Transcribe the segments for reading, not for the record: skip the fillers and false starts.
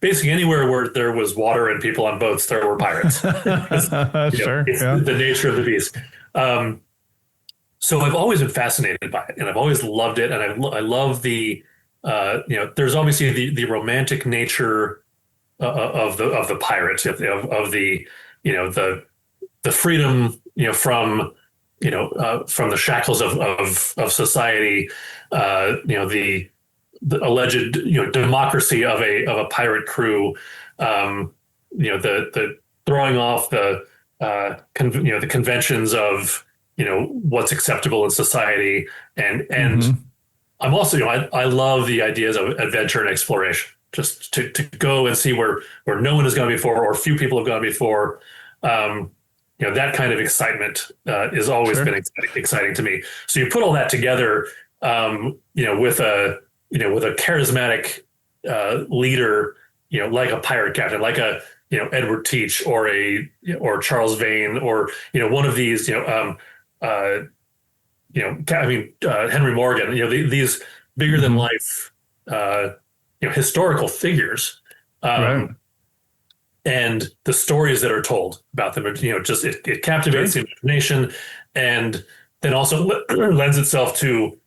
basically anywhere where there was water and people on boats, there were pirates. Sure. It's Yeah. the nature of the beast. Um, so I've always been fascinated by it, and I've always loved it, and I love the there's obviously the romantic nature of the pirate of the the freedom from the shackles of society, the alleged democracy of a pirate crew, the throwing off the conventions of what's acceptable in society, and Hmm. I'm also I love the ideas of adventure and exploration, just to go and see where no one has gone before or few people have gone before. um, that kind of excitement has always been Sure. exciting to me. So you put all that together, with a charismatic leader, like a pirate captain, like a Edward Teach or Charles Vane or one of these, uh, Henry Morgan, these bigger than Hmm. life, historical figures. Right. Um, and the stories that are told about them, just it captivates Sure. the imagination, and then also lends itself to,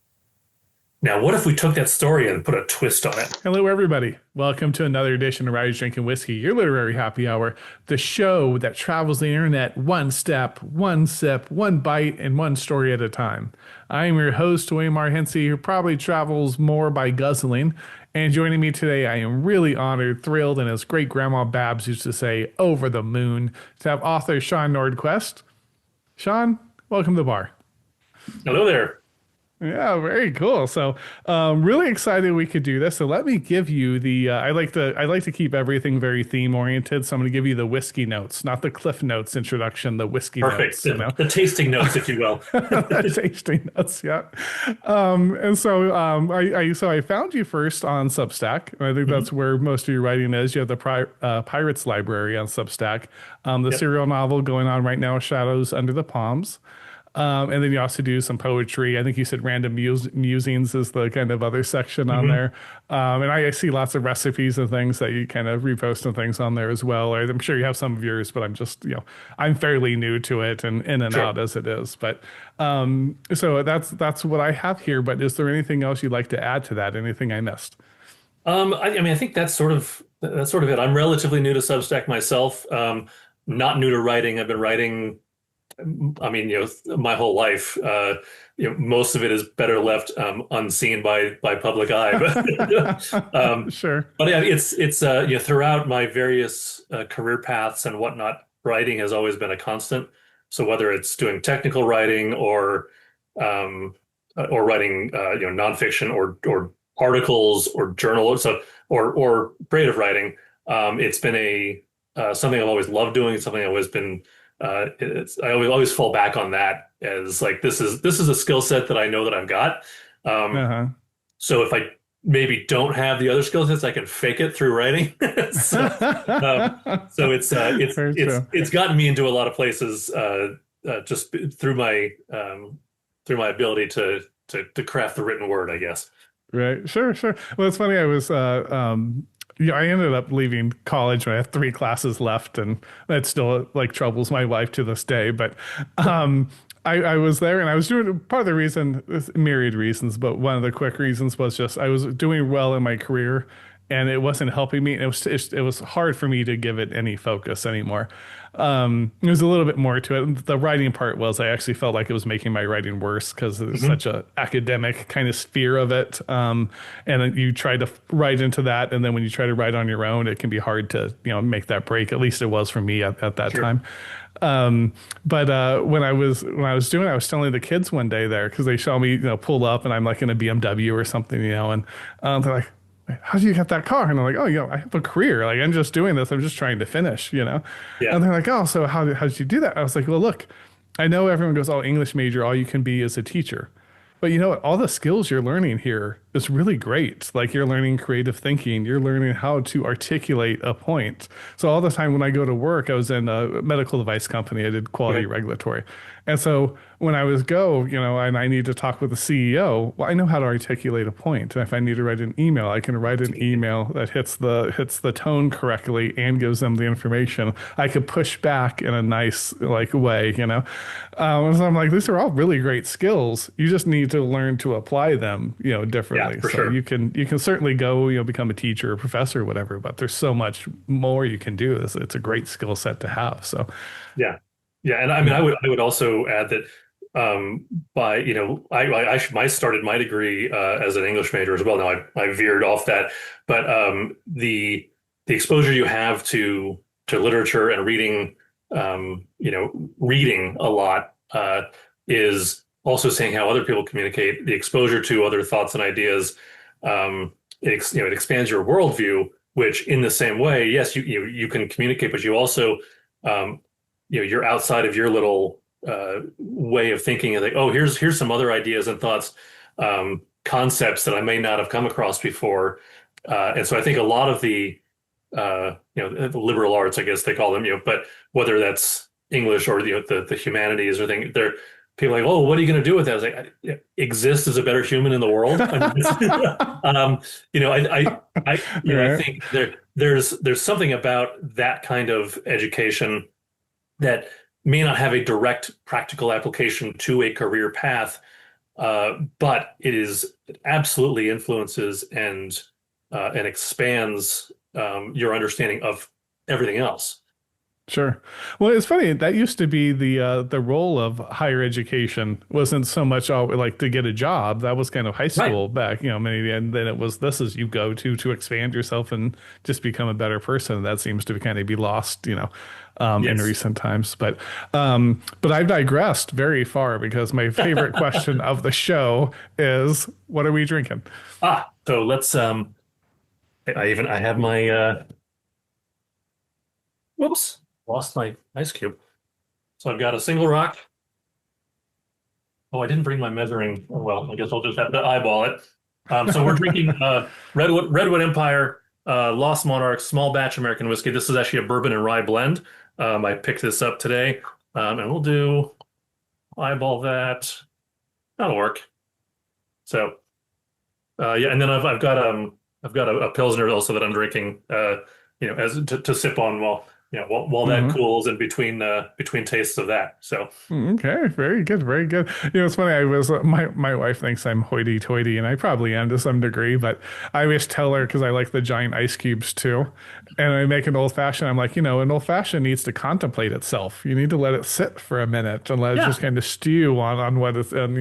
now what if we took that story and put a twist on it? Hello, everybody. Welcome to another edition of Riders Drinking Whiskey, your literary happy hour, the show that travels the internet one step, one sip, one bite, and one story at a time. I am your host, Waymar Hensey, who probably travels more by guzzling. And joining me today, I am really honored, thrilled, and as great grandma Babs used to say, over the moon, to have author Sean Nordquist. Sean, welcome to the bar. Hello there. Yeah, very cool. So, really excited we could do this. So, let me give you the. I like to keep everything very theme oriented. So, I'm going to give you the whiskey notes, not the Cliff Notes introduction. The whiskey Perfect. notes. You know, The tasting notes, if you will. tasting notes. Yeah. And so, I found you first on Substack, and I think Mhm. that's where most of your writing is. You have the Pirates Library on Substack, the Yep. serial novel going on right now, Shadows Under the Palms. And then you also do some poetry. I think you said random musings is the kind of other section on Mhm. there. And I see lots of recipes and things that you kind of repost and things on there as well. I'm sure you have some of yours, but I'm just, I'm fairly new to it and in and Sure. out as it is. But so that's what I have here. But is there anything else you'd like to add to that? Anything I missed? I mean, I think that's sort of it. I'm relatively new to Substack myself. Not new to writing. I've been writing, I mean, my whole life. Most of it is better left unseen by public eye. Sure. But yeah, it's throughout my various career paths and whatnot, writing has always been a constant. So whether it's doing technical writing um, or writing nonfiction or articles or journal, so or creative writing, it's been a something I've always loved doing. Something I've always been I always fall back on that as like this is a skill set that I know that I've got. Um, Uh-huh. so if I maybe don't have the other skill sets, I can fake it through writing. so, um, so Very true. it's gotten me into a lot of places just through my ability to craft the written word, I guess. Right. Sure, sure. Well, it's funny. I ended up leaving college when I had three classes left, and that still like troubles my life to this day. But I was there and I was doing part of the reason, there's myriad reasons, but one of the quick reasons was just I was doing well in my career and it wasn't helping me. And it was hard for me to give it any focus anymore. There's a little bit more to it. The writing part was I actually felt like it was making my writing worse because there's Hmm. such a academic kind of sphere of it. And then you try to write into that, and then when you try to write on your own, it can be hard to make that break. At least it was for me at that Sure. time. But when I was doing, I was telling the kids one day there because they saw me pull up and I'm like in a BMW or something, and they're like, how do you get that car? And I'm like, oh, I have a career. Like, I'm just doing this. I'm just trying to finish. Yeah. And they're like, oh, so how did you do that? I was like, well, look, I know everyone goes, oh, English major, all you can be is a teacher. But you know what? All the skills you're learning here is really great. Like you're learning creative thinking, you're learning how to articulate a point. So all the time when I go to work, I was in a medical device company. I did quality Okay. regulatory. And so when I was go, and I need to talk with the CEO, well, I know how to articulate a point. And if I need to write an email, I can write an email that hits the tone correctly and gives them the information. I could push back in a nice like way. So I'm like, these are all really great skills. You just need to learn to apply them, Yeah, differently. for So sure. you can certainly go, become a teacher or professor or whatever, but there's so much more you can do. It's a great skill set to have. So Yeah. Yeah. And I mean, yeah. I would also add that um, by, I started my degree as an English major as well. Now I veered off that, but the exposure you have to literature and reading, reading a lot is also seeing how other people communicate. The exposure to other thoughts and ideas, it expands your worldview, which in the same way, yes, you can communicate, but you also um, you're outside of your little way of thinking and like, oh, here's some other ideas and thoughts, concepts that I may not have come across before. And so I think a lot of the liberal arts, I guess they call them, but whether that's English or the humanities or thing, they're people are like, oh, what are you going to do with that? I was like, exist as a better human in the world. I mean, I Right. think there's something about that kind of education that may not have a direct practical application to a career path, but it absolutely influences and expands your understanding of everything else. Sure. Well, it's funny. That used to be the role of higher education wasn't so much all like to get a job. That was kind of high Right. school back, maybe, and then it was this is you go to expand yourself and just become a better person. That seems to kind of be lost, in Yes. recent times. But I've digressed very far because my favorite question of the show is, what are we drinking? So let's I have my whoops, lost my ice cube. So I've got a single rock. Oh, I didn't bring my measuring. Oh, well, I guess I'll just have to eyeball it. So we're drinking Redwood Empire, Lost Monarch, small batch American whiskey. This is actually a bourbon and rye blend. I picked this up today, and we'll do eyeball that. That'll work. So yeah, and then I've got a pilsner also that I'm drinking, as to sip on while that Hmm. cools in between tastes of that. So Okay, very good, very good. It's funny. I was my wife thinks I'm hoity-toity, and I probably am to some degree. But I always tell her because I like the giant ice cubes too, and I make an old fashioned. I'm like, an old fashioned needs to contemplate itself. You need to let it sit for a minute and let it yeah, just kind of stew on what it's and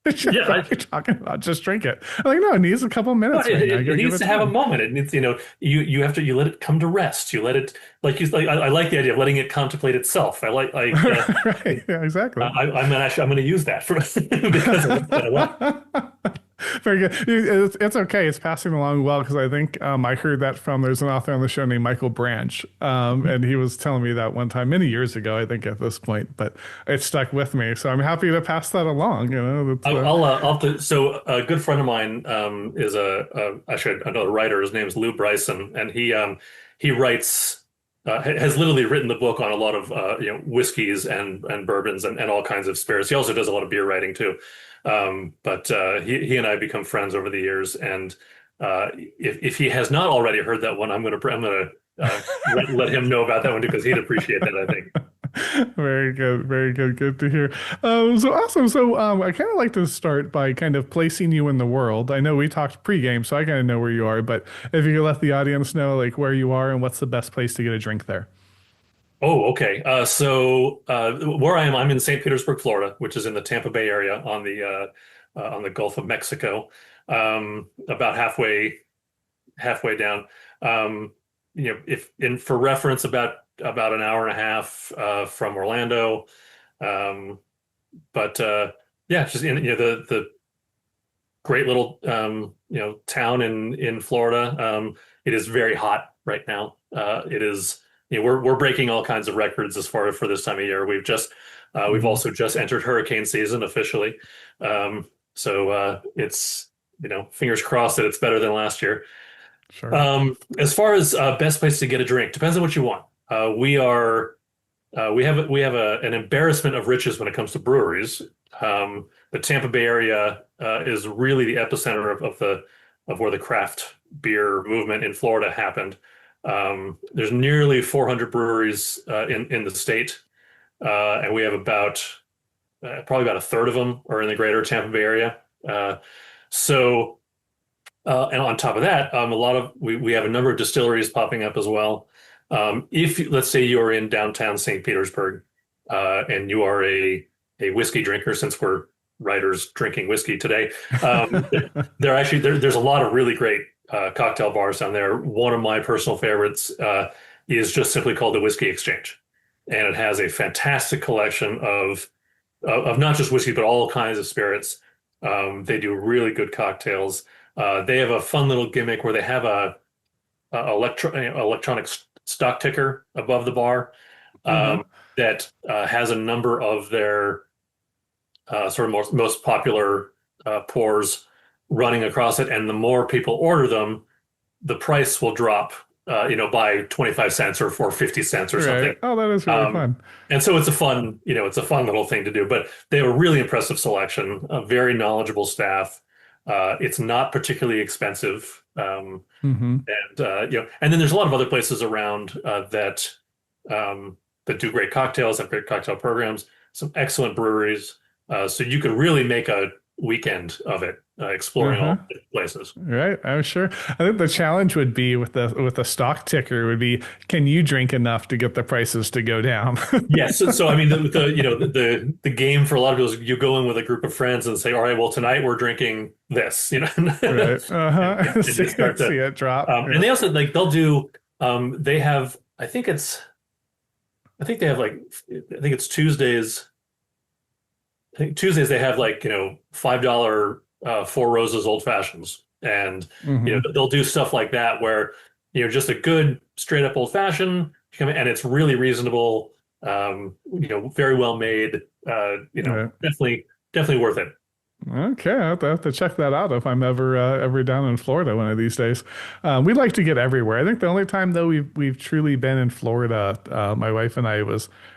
It's just, yeah. what are you talking about? Just drink it. I'm like, no, it needs a couple Well, minutes right now. You it gotta give needs it to have a time. moment. It needs, you have to you let it come to rest. You let it I like the idea of letting it contemplate itself. Right. Yeah, exactly. I'm gonna use that for because I like that a lot. Very good. It's okay. It's passing along well because I think I heard that from there's an author on the show named Michael Branch, and he was telling me that one time many years ago. I think at this point, but it stuck with me. So I'm happy to pass that along. That's So a good friend of mine is actually another writer. His name is Lou Bryson, and he writes has literally written the book on a lot of whiskeys and bourbons and all kinds of spirits. He also does a lot of beer writing too. But he and I have become friends over the years, and if he has not already heard that one, I'm gonna let him know about that one too because he'd appreciate that, I think. very good. Very good. Good to hear. So awesome. So I kind of like to start by kind of placing you in the world. I know we talked pregame, so I kind of know where you are. But if you could let the audience know like where you are and what's the best place to get a drink there. Oh, okay. Where I am, I'm in St. Petersburg, Florida, which is in the Tampa Bay area on the Gulf of Mexico, about halfway down. If in for reference, about an hour and a half from Orlando. Um, but yeah, just in the great little town in Florida. It is very hot right now. It is we're breaking all kinds of records as far as for this time of year. We've Hmm. also just entered hurricane season officially. It's fingers crossed that it's better than last year. Sure. As far as best place to get a drink, depends on what you want. We are. an embarrassment of riches when it comes to breweries. The Tampa Bay area is really the epicenter of where the craft beer movement in Florida happened. There's nearly 400 breweries in the state, and we have about probably about a third of them are in the greater Tampa Bay area. Uh, so and on top of that, a lot of we have a number of distilleries popping up as well. Let's say you're in downtown St. Petersburg, and you are a whiskey drinker, since we're writers drinking whiskey today, um, there's a lot of really great cocktail bars down there. One of my personal favorites is just simply called the Whiskey Exchange, and it has a fantastic collection of not just whiskey but all kinds of spirits. They do really good cocktails. They have a fun little gimmick where they have electronic stock ticker above the bar, Uh-huh. that has a number of their sort of most popular pours running across it. And the more people order them, the price will drop, by 25 cents or 50 cents or Right. something. Oh, that is really Um, fun. and so it's a fun little thing to do. But they have a really impressive selection, a very knowledgeable staff. It's not particularly expensive. Hmm. And then there's a lot of other places around that do great cocktails, have great cocktail programs, some excellent breweries. So you could really make a weekend of it, exploring Uh-huh. all the places. Right. I'm sure. I think the challenge would be with the stock ticker would be, can you drink enough to get the prices to go down? Yes. So I mean, the game for a lot of people is you go in with a group of friends and say, all right, well, tonight we're drinking this, Right. Uh-huh. and you See, start see to, it drop. and Yeah. they also like they'll do, they have, I think they have like, I think it's Tuesdays. I think Tuesdays they have like, $5 Four Roses old fashions. And, Hmm. they'll do stuff like that where, just a good straight up old fashioned, and it's really reasonable, very well made, Right. definitely worth it. Okay, have to check that out if I'm ever down in Florida one of these days. We like to get everywhere. I think the only time though we've truly been in Florida, my wife and I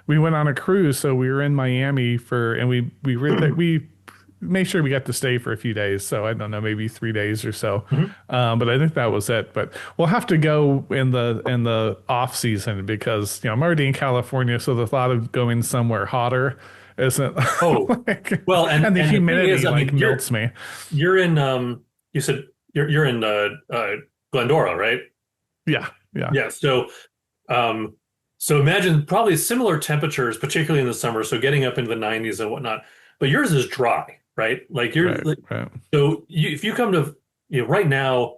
we went on a cruise, so we were in Miami and we were we made sure we got to stay for a few days. So I don't know, maybe 3 days or so. Mhm. But I think that was it. But we'll have to go in the off season because I'm already in California, so the thought of going somewhere hotter isn't Oh, like, well, and the and the thing is, humidity I like mean, melts me. you're in you said you're in Glendora, right? Yeah, yeah. Yeah. Um so imagine probably similar temperatures, particularly in the summer, so getting up into the 90s and whatnot. But yours is dry, right? Like Right, right. if you come to, right now,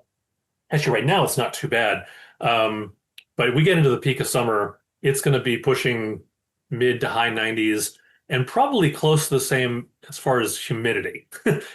actually right now it's not too bad. But we get into the peak of summer, it's going to be pushing mid to high 90s and probably close to the same as far as humidity.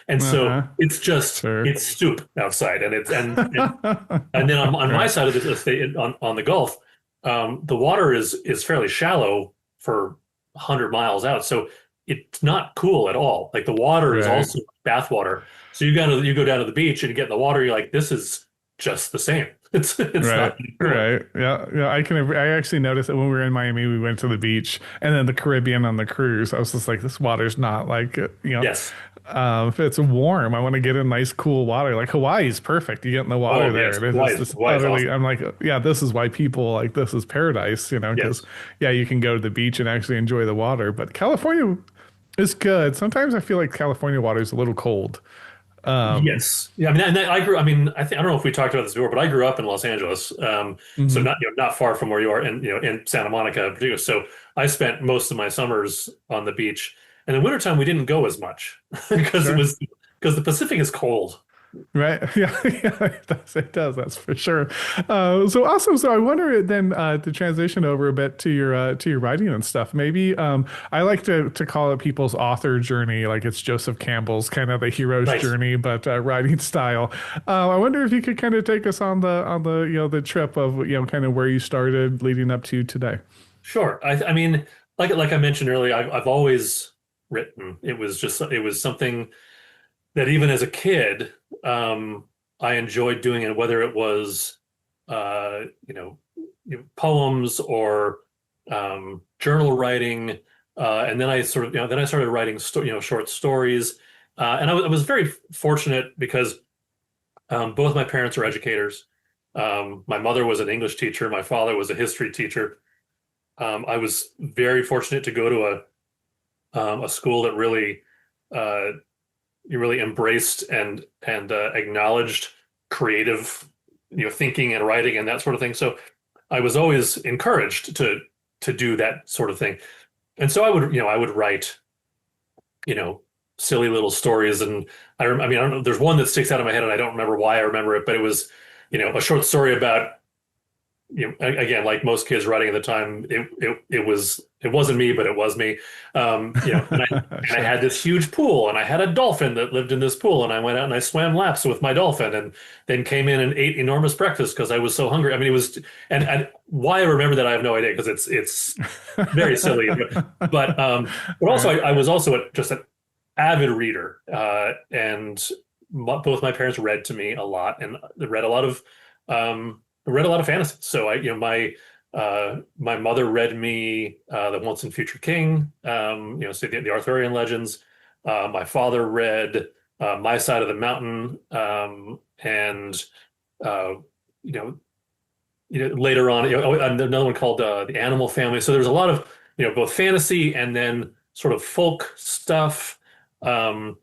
And so Uh-huh. Sure. it's soup outside, and then on my Right, side of the state on the Gulf, the water is fairly shallow for 100 miles out. So it's not cool at all. Like the water is right, also bath water. So you go down to the beach and you get in the water, you're like, this is just the same. It's not right, any cooler. right. Yeah, yeah. I actually noticed that when we were in Miami, we went to the beach and then the Caribbean on the cruise. I was just like, this water's not like, Yes. if it's warm, I want to get in nice, cool water. Like Hawaii's perfect. You get in the water Oh there. yes. And it's just Hawaii is utterly, awesome. I'm like, yeah, this is why people like this is paradise, because Yes. yeah, you can go to the beach and actually enjoy the water. But California is good. Sometimes I feel like California water is a little cold. Um, Yes. Yeah. I mean, I mean, I don't know if we talked about this before, but I grew up in Los Angeles, so mhm. not far from where you are, and in Santa Monica, in particular. So I spent most of my summers on the beach, and in wintertime we didn't go as much Sure. because the Pacific is cold. Right. Yeah. Yeah. It does. It does. That's for sure. So awesome. So I wonder then to transition over a bit to your writing and stuff. Maybe I like to call it people's author journey, like it's Joseph Campbell's kind of the hero's Nice. journey, but writing style. I wonder if you could kind of take us on the the trip of kind of where you started leading up to today. Sure. I mean, like I mentioned earlier, I've always written. It was something that even as a kid, I enjoyed doing it, whether it was, uh, you know, poems or journal writing, and then I sort of, then I started writing, short stories. And I was very fortunate because both my parents are educators. My mother was an English teacher. My father was a history teacher. I was very fortunate to go to a school that really uh, really embraced and acknowledged creative, thinking and writing and that sort of thing. So I was always encouraged to do that sort of thing. And so I would write, you know, silly little stories. And I mean, I don't know, there's one that sticks out of my head and I don't remember why I remember it, but it was, a short story about, again, like most kids writing at the time, it wasn't me, but it was me. And I Sure. had this huge pool, and I had a dolphin that lived in this pool, and I went out and I swam laps with my dolphin, and then came in and ate enormous breakfast because I was so hungry. I mean, it was, and why I remember that I have no idea because it's very silly, but also Right. I was also just an avid reader, and both my parents read to me a lot, and read a lot of fantasy. So my mother read me the Once and Future King, so the Arthurian legends. My father read My Side of the Mountain, and uh, you know, later on, another one called The Animal Family. So there's a lot of both fantasy and then sort of folk stuff. Um,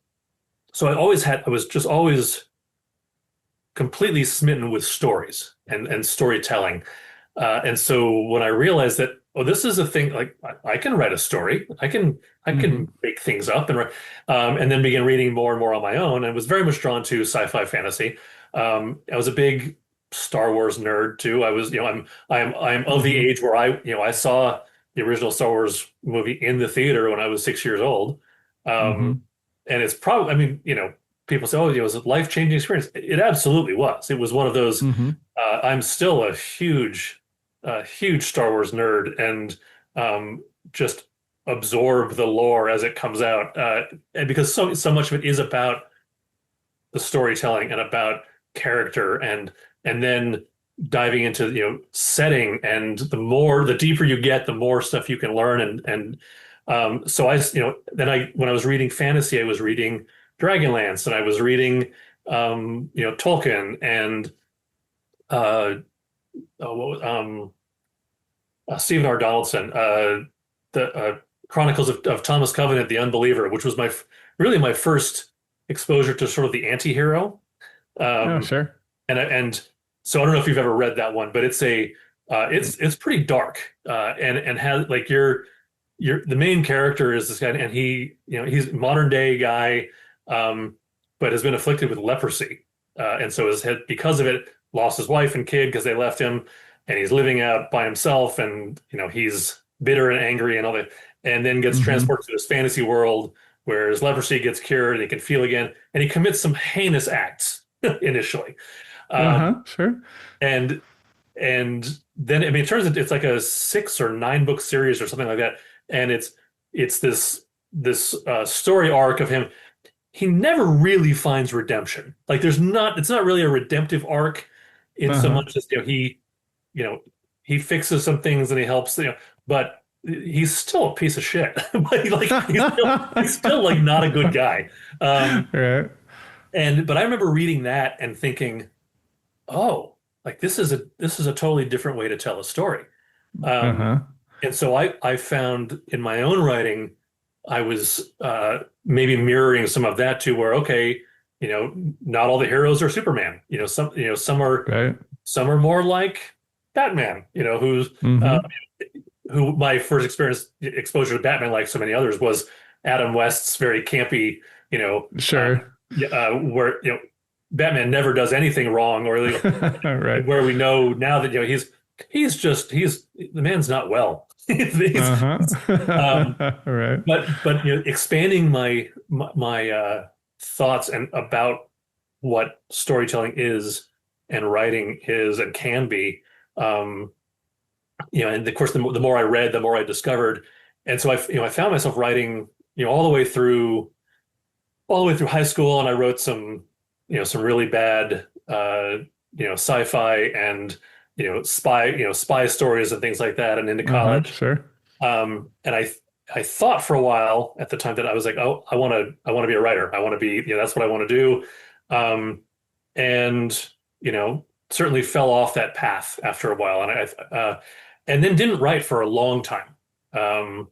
so I was just always completely smitten with stories and storytelling. And so when I realized that, oh, this is a thing, like I can write a story, I can Hmm. make things up and then began reading more and more on my own, and was very much drawn to sci-fi fantasy. I was a big Star Wars nerd too. I was, I'm of the Hmm. age where I saw the original Star Wars movie in the theater when I was 6 years old. Um, Hmm. and it's probably, I mean, people say, oh, it was a life-changing experience. It absolutely was. It was one of those. Hmm. I'm still a huge Star Wars nerd, and just absorb the lore as it comes out. And because so much of it is about the storytelling and about character, and then diving into setting, and the deeper you get, the more stuff you can learn, and so then I when I was reading fantasy, I was reading Dragonlance, and I was reading Tolkien, and uh, Stephen R. Donaldson, the Chronicles of Thomas Covenant, the Unbeliever, which was really my first exposure to sort of the anti-hero. Oh, Um, sure. and so I don't know if you've ever read that one, but it's pretty dark, and has like the main character is this guy, and he's a modern day guy, um, but has been afflicted with leprosy, and so his head because of it lost his wife and kid because they left him, and he's living out by himself, and he's bitter and angry and all that, and then gets Hmm. transported to this fantasy world where his leprosy gets cured and he can feel again, and he commits some heinous acts initially. Um, Uh-huh. Sure. and and then I mean it turns out it's like a 6 or 9 book series or something like that. And it's this story arc of him. He never really finds redemption. Like it's not really a redemptive arc in so Uh-huh. much as you know, he fixes some things and he helps, but he's still a piece of shit. But he's still like not a good guy. Um, Right. but I remember reading that and thinking, oh, like this is a totally different way to tell a story. Um, Uh-huh. and so I found in my own writing, I was maybe mirroring some of that too, where okay, not all the heroes are Superman. Right. Some are more like Batman. Uh, Hmm. who my first exposure to Batman, like so many others, was Adam West's very campy, you know, uh, Sure. where Batman never does anything wrong, or Right. where we know now that he's the man's not well. Um, Uh-huh. Right. but expanding my thoughts and about what storytelling is and writing is and can be. Um, and of course, the more I read, the more I discovered, and so I found myself writing, all the way through high school, and I wrote some really bad, sci-fi and spy stories and things like that, and into Uh-huh. college. Sure. And I thought for a while at the time that I was like, oh, I want to be a writer. I want to be, that's what I want to do. And certainly fell off that path after a while, and then didn't write for a long time. Um,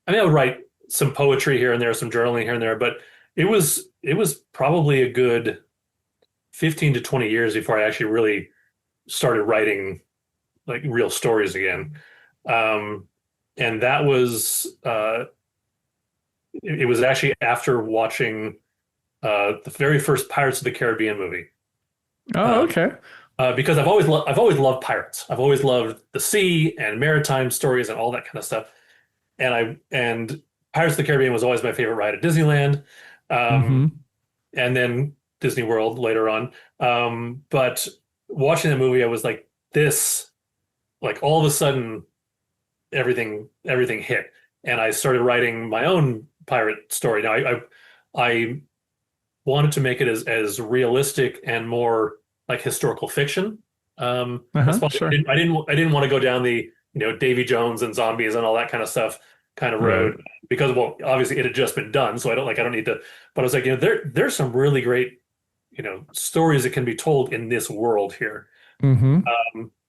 I mean, I would write some poetry here and there, some journaling here and there, but it was probably a good 15 to 20 years before I actually really started writing like real stories again. Um, and that was it was actually after watching the very first Pirates of the Caribbean movie. Oh, Um, okay. because I've always loved pirates. I've always loved the sea and maritime stories and all that kind of stuff. And Pirates of the Caribbean was always my favorite ride at Disneyland, um, Mm-hmm. and then Disney World later on. But watching the movie, I was like, this, like all of a sudden, everything hit, and I started writing my own pirate story. Now, I wanted to make it as realistic and more like historical fiction. That's Uh-huh. why Sure. I didn't want to go down the Davy Jones and zombies and all that kind of stuff kind of Right. road because well obviously it had just been done, so I don't need to. But I was like, there's some really great stories that can be told in this world here. Mm-hmm.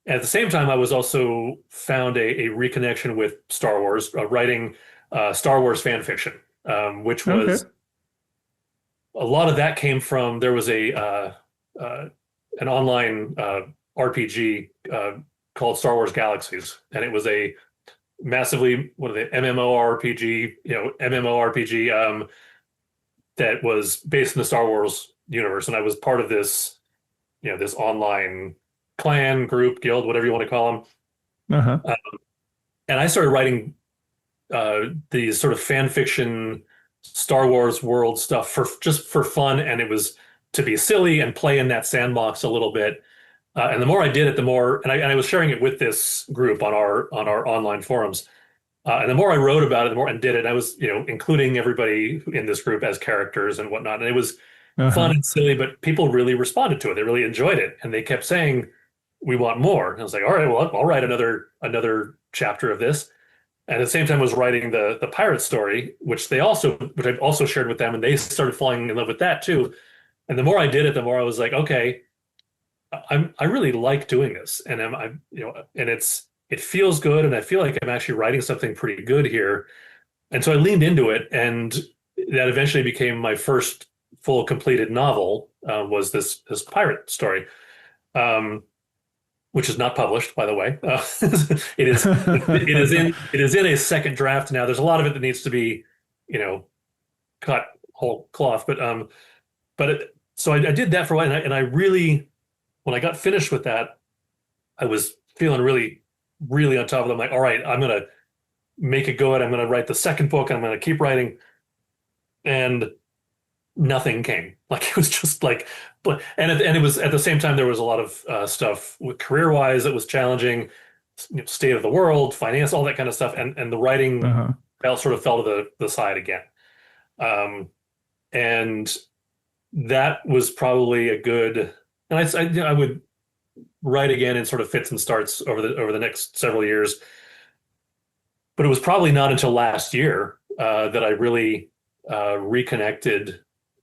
At the same time, I was also found a reconnection with Star Wars, writing Star Wars fan fiction, which Okay. was a lot of that came from there was a uh, an online RPG called Star Wars Galaxies, and it was a massively what are they MMORPG, MMORPG that was based in the Star Wars universe, and I was part of this this online clan group guild, whatever you want to call them, Uh-huh. and I started writing these sort of fan fiction Star Wars world stuff for just for fun, and it was to be silly and play in that sandbox a little bit. And the more I did it, the more, and I was sharing it with this group on our online forums. And the more I wrote about it, the more and did it. I was, including everybody in this group as characters and whatnot. And it was fun Uh-huh. and silly, but people really responded to it. They really enjoyed it, and they kept saying, "We want more." And I was like, "All right, well, I'll write another chapter of this." And at the same time, I was writing the pirate story, which I also shared with them, and they started falling in love with that too. And the more I did it, the more I was like, okay, I really like doing this, and and it feels good, and I feel like I'm actually writing something pretty good here. And so I leaned into it, and that eventually became my first full completed novel. Was this pirate story, um, which is not published, by the way. It is in a second draft now. There's a lot of it that needs to be, you know, cut whole cloth, so I did that for a while, and I really when I got finished with that, I was feeling really, really on top of it. I'm like, all right, I'm gonna make it good. I'm gonna write the second book. I'm gonna keep writing, and nothing came. Like it was just like, and it was at the same time there was a lot of stuff with career wise that was challenging, state of the world, finance, all that kind of stuff, and the writing Uh-huh. sort of fell to the side again. Um, and that was probably a good. And I would write again in sort of fits and starts over the next several years. But it was probably not until last year that I really reconnected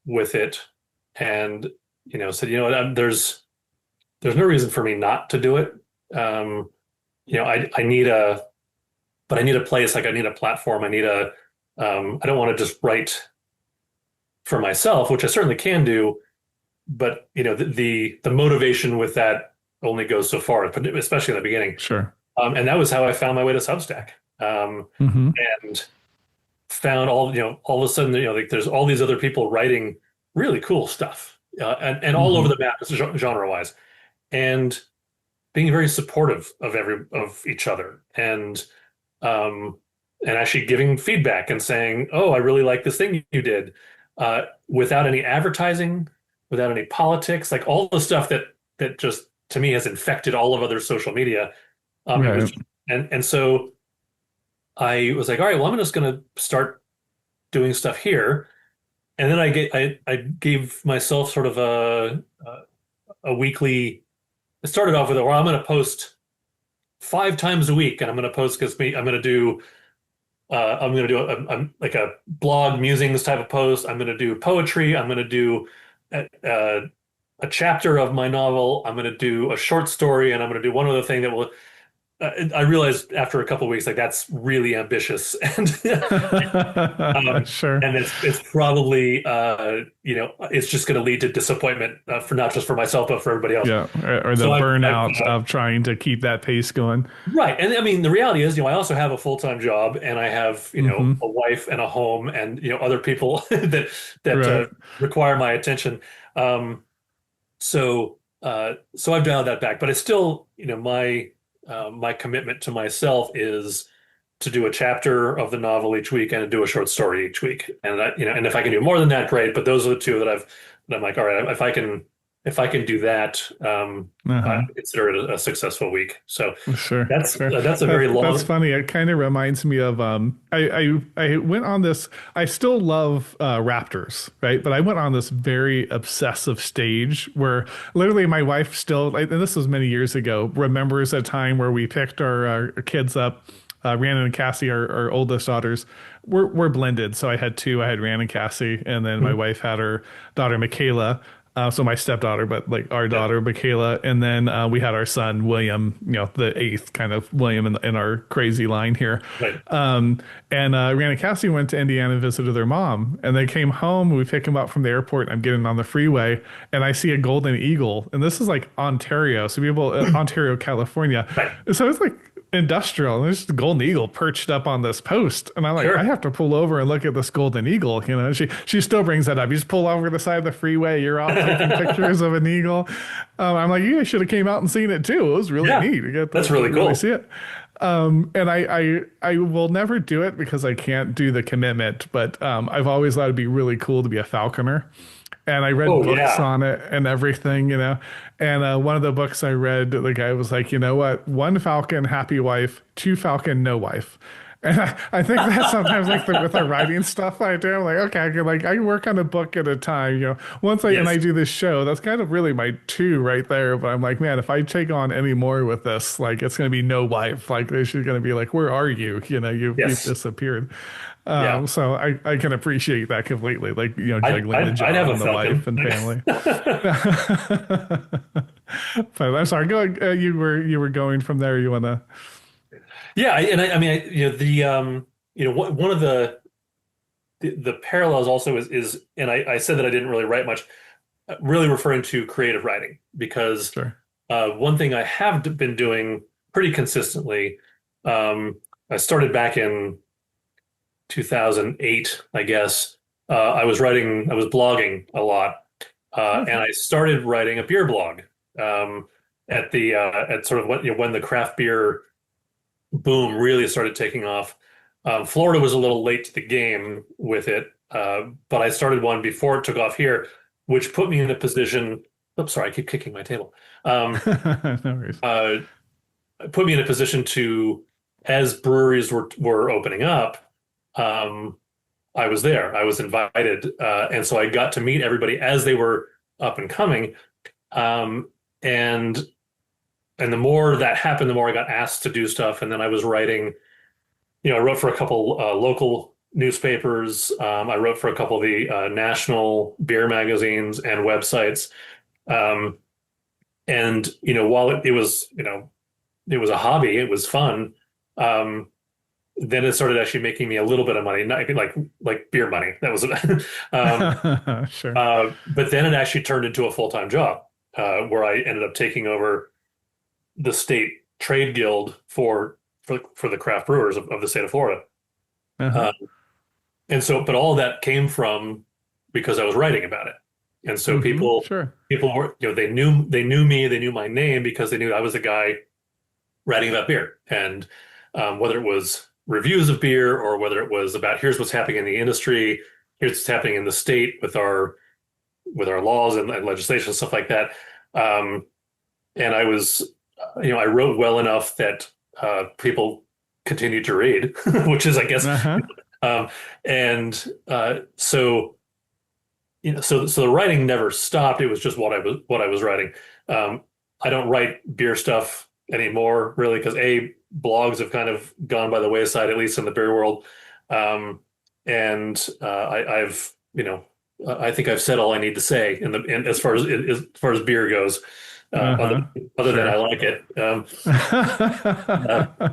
with it, and said, there's no reason for me not to do it. Um, I need but I need a place, like I need a platform. I don't want to just write for myself, which I certainly can do, but the motivation with that only goes so far, especially in the beginning. Sure. And that was how I found my way to Substack. Mm-hmm. And found all of a sudden, like there's all these other people writing really cool stuff, and all over Mm-hmm. the map, genre wise, and being very supportive of each other, um, and actually giving feedback and saying, "Oh, I really like this thing you did," without any advertising, without any politics, like all the stuff that just to me has infected all of other social media. It was, Right. and so I was like, all right, well, I'm just going to start doing stuff here. And then I gave myself sort of a weekly. it started off with, well, I'm going to post 5 times a week, and I'm going to post because I'm going to do like a blog musings type of post. I'm going to do poetry. I'm going to do a chapter of my novel. I'm going to do a short story, and I'm going to do one other thing that will. I realized after a couple of weeks, like that's really ambitious, and um, Sure. and it's probably it's just going to lead to disappointment for not just for myself but for everybody else. Yeah, or the So I've burnout of trying to keep that pace going. right, and I mean the reality is, I also have a full-time job, and I have Hmm. a wife and a home, and other people that Right. require my attention. Um, so I've dialed that back, but it's still, my commitment to myself is to do a chapter of the novel each week and to do a short story each week. And and if I can do more than that, great. But those are the two that I'm like, all right, if I can do that, I Uh-huh. consider it a successful week. So Sure, sure. that's a very That's long. funny. It kind of reminds me of I went on this. I still love Raptors, right? But I went on this very obsessive stage where literally my wife still, and this was many years ago, remembers a time where we picked our kids up. Rhiannon and Cassie, our oldest daughters, were blended. So I had two. I had Rhiannon and Cassie, and then my wife had her daughter Michaela. So my stepdaughter, but like our Yeah, daughter Michaela, and then we had our son William, the eighth kind of William in our crazy line here. right. And Rhiannon and Cassie went to Indiana and visited their mom, and they came home. We pick them up from the airport. I'm getting on the freeway, and I see a golden eagle, and this is like Ontario, so people, Ontario, California. Right. So it's like industrial, and there's just a golden eagle perched up on this post, and I'm like, I Sure. have to pull over and look at this golden eagle. She still brings that up. You just pull over the side of the freeway, you're out taking pictures of an eagle. I'm like, you guys should have came out and seen it too. It was really Yeah, neat. You get that's to really really cool. see it. And I will never do it because I can't do the commitment, but I've always thought it'd be really cool to be a falconer. And I read Oh books yeah. on it and everything. And one of the books I read, the guy was like, you know what? One falcon, happy wife, two falcon, no wife. And I think that sometimes like with the writing stuff I do, I'm like, okay, I work on a book at a time. Once I Yes. do this show, that's kind of really my two right there. But I'm like, man, if I take on any more with this, like it's gonna be no wife. Like they're just gonna be like, where are you? You've Yes. disappeared. Yeah. So I can appreciate that completely, like I'd, juggling the I'd, I'd have job a and the wife falcon. and family. But I'm sorry, go. You were going from there. You wanna? Yeah, I mean, one of the parallels also is, and I said that I didn't really write much, really referring to creative writing because Sure. one thing I have been doing pretty consistently, I started back in 2008, I guess. I was blogging a lot, and Okay. I started writing a beer blog at sort of when the craft beer boom really started taking off. Florida was a little late to the game with it, but I started one before it took off here, which put me in a position. Oops, sorry, I keep kicking my table. Um, No worries. uh, Put me in a position to, as breweries were opening up, um, I was there. I was invited, and so I got to meet everybody as they were up and coming. Um, and and the more that happened, the more I got asked to do stuff, and then I was writing. I wrote for a couple local newspapers. I wrote for a couple of the national beer magazines and websites. Um, and while it was a hobby, it was fun. Um, then it started actually making me a little bit of money, not like beer money. That was um, Sure. but then it actually turned into a full-time job where I ended up taking over the state trade guild for the craft brewers of the state of Florida. Uh-huh. Uh, and so, but all of that came from because I was writing about it. And so Sure. people were, they knew me, they knew my name because they knew I was the guy writing about beer. And whether it was reviews of beer or whether it was about here's what's happening in the industry, here's what's happening in the state with our laws and legislation, stuff like that. Um, and I was, I wrote well enough that people continued to read, which is, I guess, Uh-huh. um, and so so the writing never stopped. It was just what I was writing. Um, I don't write beer stuff anymore, really, because blogs have kind of gone by the wayside, at least in the beer world. And I've, I think I've said all I need to say as far as beer goes. Uh-huh. Other than I Sure. like it.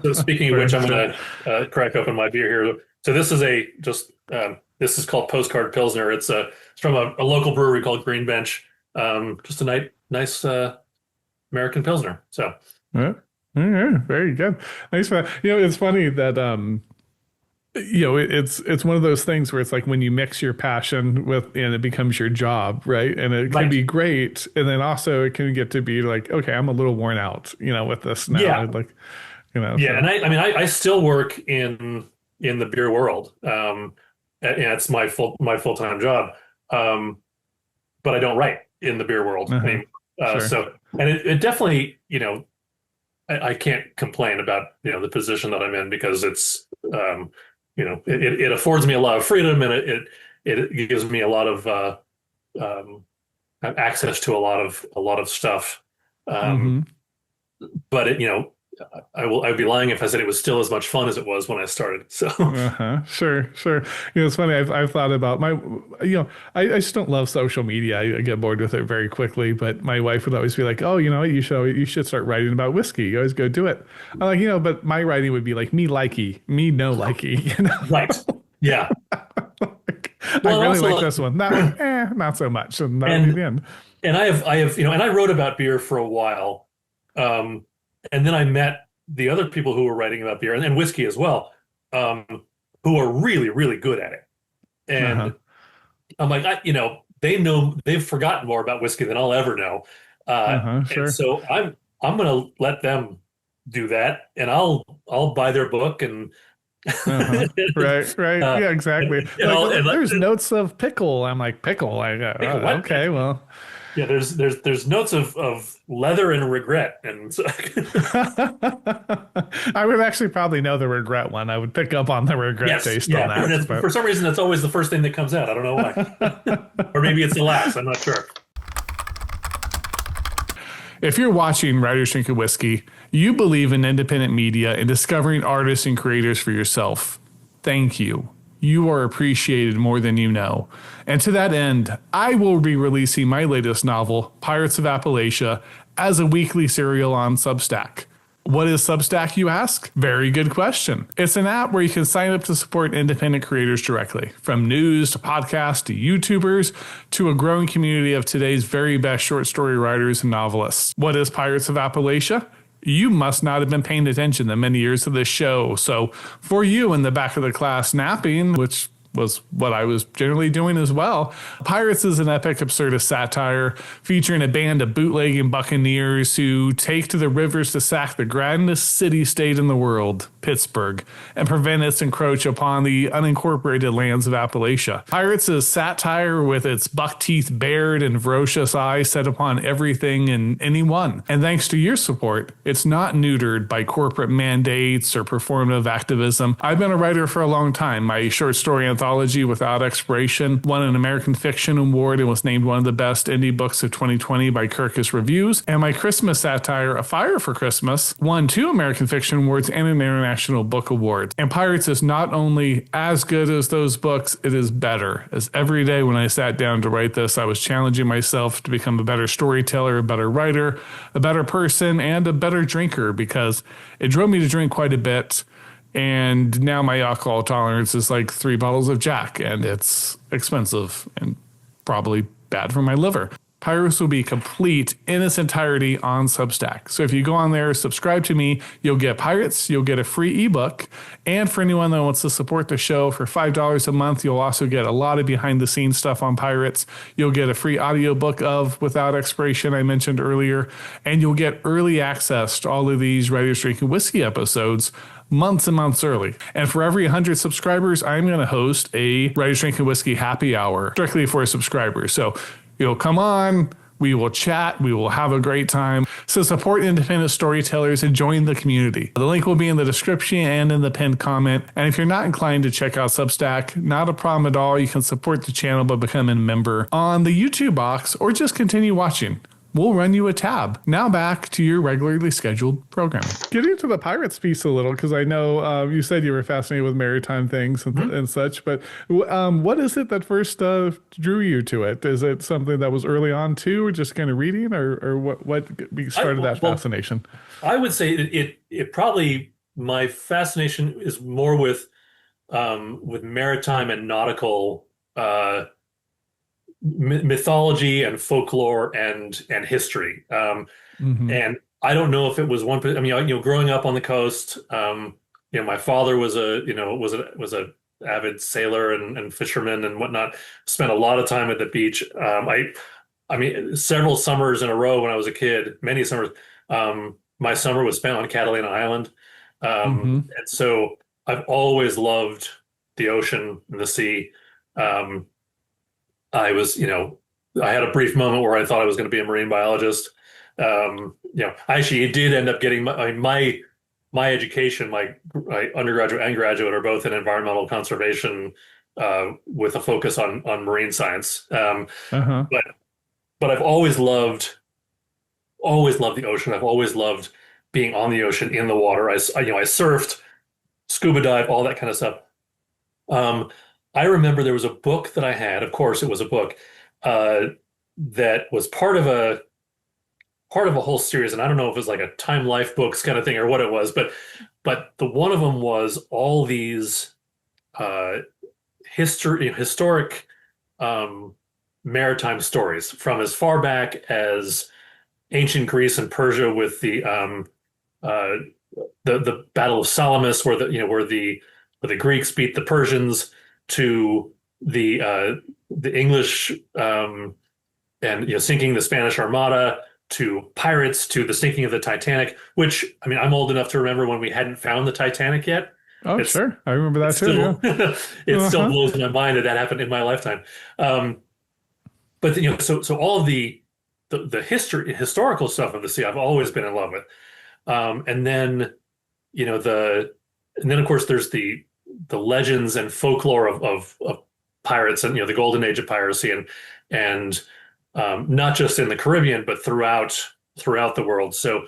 So speaking of which, I'm Sure. going to crack open my beer here. So this is called Postcard Pilsner. It's from a local brewery called Green Bench. Just a nice American Pilsner. So Yeah. Yeah, very good. Thanks for that. It's funny that it's one of those things where it's like when you mix your passion with and it becomes your job, right? And it can right, be great, and then also it can get to be like, okay, I'm a little worn out, with this now. yeah, I'd like, yeah. so. And I mean I still work in the beer world. And it's my full-time job. Um, but I don't write in the beer world Uh-huh. anymore. Sure. So and it definitely, I can't complain about the position that I'm in because it's it affords me a lot of freedom and it gives me a lot of um, access to a lot of stuff. Um, Mm-hmm. but I'd be lying if I said it was still as much fun as it was when I started. So Uh-huh. Sure, sure. It's funny. I've thought about I just don't love social media. I get bored with it very quickly. But my wife would always be like, "Oh, what? You should start writing about whiskey. You always go do it." I'm like, but my writing would be like me likey, me no likey. right, yeah. Like, I Well, and really like also this one. That one, not so much. And that would be and the end. I have and I wrote about beer for a while. Um, and then I met the other people who were writing about beer and whiskey as well, um, who are really, really good at it. Uh-huh. And I'm like, they've forgotten more about whiskey than I'll ever know. Uh-huh. And Sure. so I'm gonna let them do that, and I'll buy their book and Uh-huh. Right, right. uh, Yeah, exactly. and, and Like, I'll oh, and let there's notes of pickle. I'm like, pickle. I go, pick oh, a what? okay, well. Yeah, there's notes of leather and regret, and so, I would actually probably know the regret one. I would pick up on the regret yes, taste on yeah. that. For But some reason, that's always the first thing that comes out. I don't know why, or maybe it's the last. I'm not sure. if you're watching Writers Drinking Whiskey, you believe in independent media and discovering artists and creators for yourself. Thank you. You are appreciated more than you know. And to that end, I will be releasing my latest novel, Pirates of Appalachia, as a weekly serial on Substack. What is Substack, you ask? Very good question. It's an app where you can sign up to support independent creators directly, from news to podcasts to YouTubers to a growing community of today's very best short story writers and novelists. What is Pirates of Appalachia? You must not have been paying attention the many years of this show. So, for you in the back of the class napping, which was what I was generally doing as well. Pirates is an epic absurdist satire featuring a band of bootlegging buccaneers who take to the rivers to sack the grandest city-state in the world, Pittsburgh, and prevent its encroach upon the unincorporated lands of Appalachia. Pirates is satire with its buck-teeth bared and ferocious eye set upon everything and anyone. And thanks to your support, it's not neutered by corporate mandates or performative activism. I've been a writer for a long time. My short story anthology Without Expiration won an American Fiction Award and was named one of the best indie books of 2020 by Kirkus Reviews. And my Christmas satire, A Fire for Christmas, won 2 American Fiction Awards and an International Book Award. And Pirates is not only as good as those books, it is better. As every day when I sat down to write this, I was challenging myself to become a better storyteller, a better writer, a better person, and a better drinker because it drove me to drink quite a bit. And now my alcohol tolerance is like 3 bottles of Jack, and it's expensive and probably bad for my liver. Pirates will be complete in its entirety on Substack. So if you go on there, subscribe to me, you'll get Pirates, you'll get a free ebook, and for anyone that wants to support the show for $5 a month, you'll also get a lot of behind-the-scenes stuff on Pirates. You'll get a free audiobook of Without Expiration I mentioned earlier, and you'll get early access to all of these Writers Drinking Whiskey episodes months and months early. And for every 100 subscribers, I'm going to host a Writers Drinking Whiskey happy hour directly for subscribers. So you'll come on, we will chat, we will have a great time. So support independent storytellers and join the community. The link will be in the description and in the pinned comment. And if you're not inclined to check out Substack, not a problem at all. You can support the channel by becoming a member on the YouTube box or just continue watching. We'll run you a tab. Now back to your regularly scheduled programming. Getting into the pirates piece a little, because I know you said you were fascinated with maritime things and such, but what is it that first drew you to it? Is it something that was early on too, or just kind of reading, or what started that Well, fascination? I would say it probably my fascination is more with maritime and nautical mythology and folklore and history. Hmm. And I don't know if it was one. I mean, growing up on the coast, my father was a avid sailor and fisherman and whatnot. Spent a lot of time at the beach. I mean, several summers in a row when I was a kid, many summers. My summer was spent on Catalina Island, Hmm. and so I've always loved the ocean and the sea. Um, I was, I had a brief moment where I thought I was going to be a marine biologist. I actually did end up getting my education, my undergraduate and graduate are both in environmental conservation, with a focus on marine science. Uh-huh. But I've always loved the ocean. I've always loved being on the ocean in the water. I surfed, scuba dive, all that kind of stuff. Um, I remember there was a book that I had. Of course, it was a book uh, that was part of a whole series, and I don't know if it was like a Time Life books kind of thing or what it was, but the one of them was all these uh, historic um, maritime stories from as far back as ancient Greece and Persia with uh, the Battle of Salamis, where the Greeks beat the Persians, to the English, and sinking the Spanish Armada, to pirates, to the sinking of the Titanic. Which, I mean, I'm old enough to remember when we hadn't found the Titanic yet. Oh, It's sure. I remember that it's too. Yeah. still it still Uh-huh. blows my mind that that happened in my lifetime. Um, but so all of the historical stuff of the sea, I've always been in love with. And then you know the and then of course there's the legends and folklore of pirates, and the golden age of piracy, and not just in the Caribbean but throughout the world. So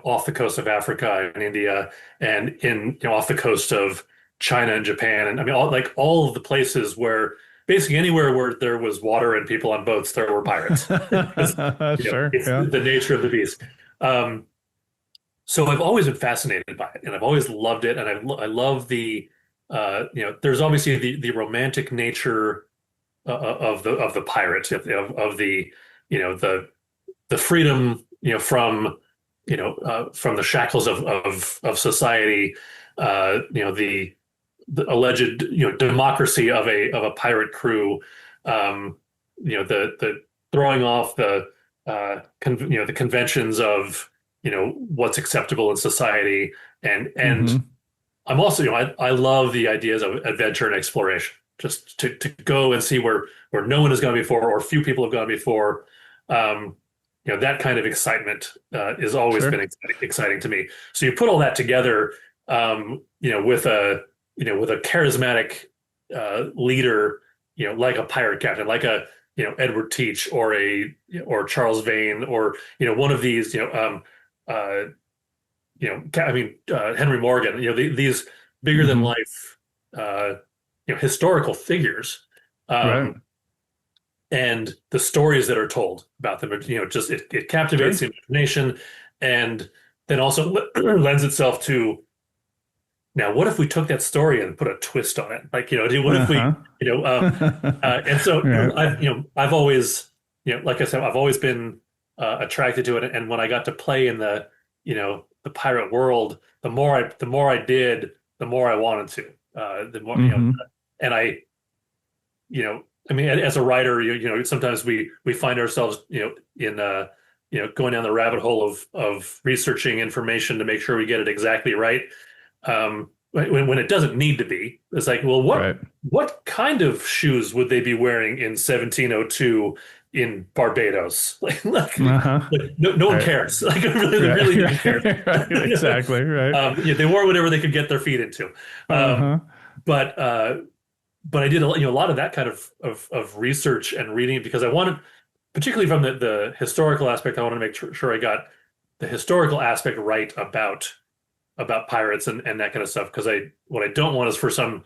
off the coast of Africa and India, and off the coast of China and Japan, and I mean all of the places where basically anywhere where there was water and people on boats, there were pirates. Because Sure. it's Yeah. the nature of the beast. Um, so I've always been fascinated by it, and I've always loved it, and I love there's obviously the romantic nature of the pirate, of the the freedom from the shackles of society, the alleged democracy of a pirate crew, the throwing off the conventions of what's acceptable in society, and Hmm. I'm also I love the ideas of adventure and exploration, just to go and see where no one has gone before or few people have gone before. um that kind of excitement has always been Sure. exciting to me. So you put all that together, with a charismatic leader, like a pirate captain, like a Edward Teach, or Charles Vane, or one of these, uh, I mean, Henry Morgan, these bigger than Hmm. life, uh, historical figures, Right. um, and the stories that are told about them, just it captivates Sure. the imagination, and then also lends itself to, now, what if we took that story and put a twist on it? Like, what if we, Uh-huh. and so Yeah. I've always, like I said, I've always been attracted to it. And when I got to play in the pirate world, the more I did, the more I wanted to. The more, Hmm. and I mean, as a writer, sometimes we find ourselves, in going down the rabbit hole of researching information to make sure we get it exactly right. When it doesn't need to be. It's like, well, what Right. what kind of shoes would they be wearing in 1702 in Barbados? Uh-huh. No one Right. cares. Like, really, Yeah. really, no one cares. Right. Exactly. Right. They wore whatever they could get their feet into. Um, Uh-huh. but uh, but I did a lot of that kind of research and reading because I wanted. particularly from the historical aspect, I want to make sure I got the historical aspect right about pirates and that kind of stuff. Because what I don't want is for some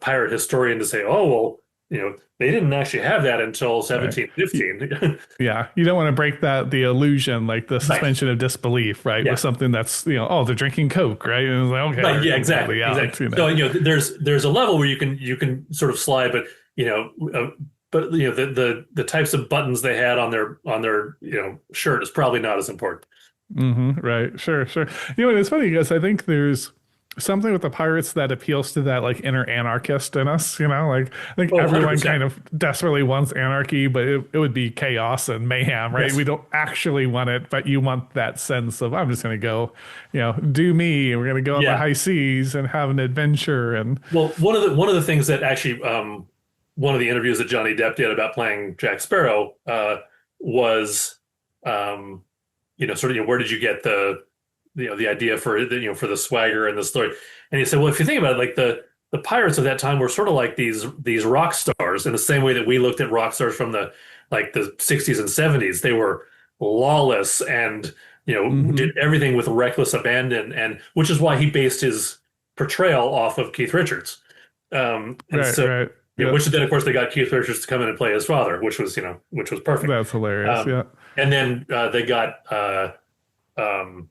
pirate historian to say, oh well, they didn't actually have that until Right. 1715. Yeah, you don't want to break the illusion, like the Right. suspension of disbelief, right? With Yeah. something that's, oh, they're drinking Coke, right? And it's like, okay, Right. they're Yeah. Exactly. completely Exactly. out. So there's a level where you can sort of slide, but you know, uh, the types of buttons they had on their shirt is probably not as important. Right. Sure, sure. And it's funny because I think there's something with the pirates that appeals to that like inner anarchist in us, like I think Oh, everyone 100%. kind of desperately wants anarchy, but it would be chaos and mayhem, right? We Yes. don't actually want it, but you want that sense of I'm just gonna go, do me, and we're gonna go on the Yeah. high seas and have an adventure and Well, one of the things that actually one of the interviews that Johnny Depp did about playing Jack Sparrow was sort of where did you get the idea for for the swagger and the story? And he said, well, if you think about it, like the pirates of that time were sort of like these rock stars in the same way that we looked at rock stars from the 60s and 70s. They were lawless and hmm did everything with reckless abandon, and which is why he based his portrayal off of Keith Richards. And right, so right. Yeah, which then of course they got Keith Richards to come in and play his father, which was perfect. that's hilarious. Um, Yeah. and then they got um,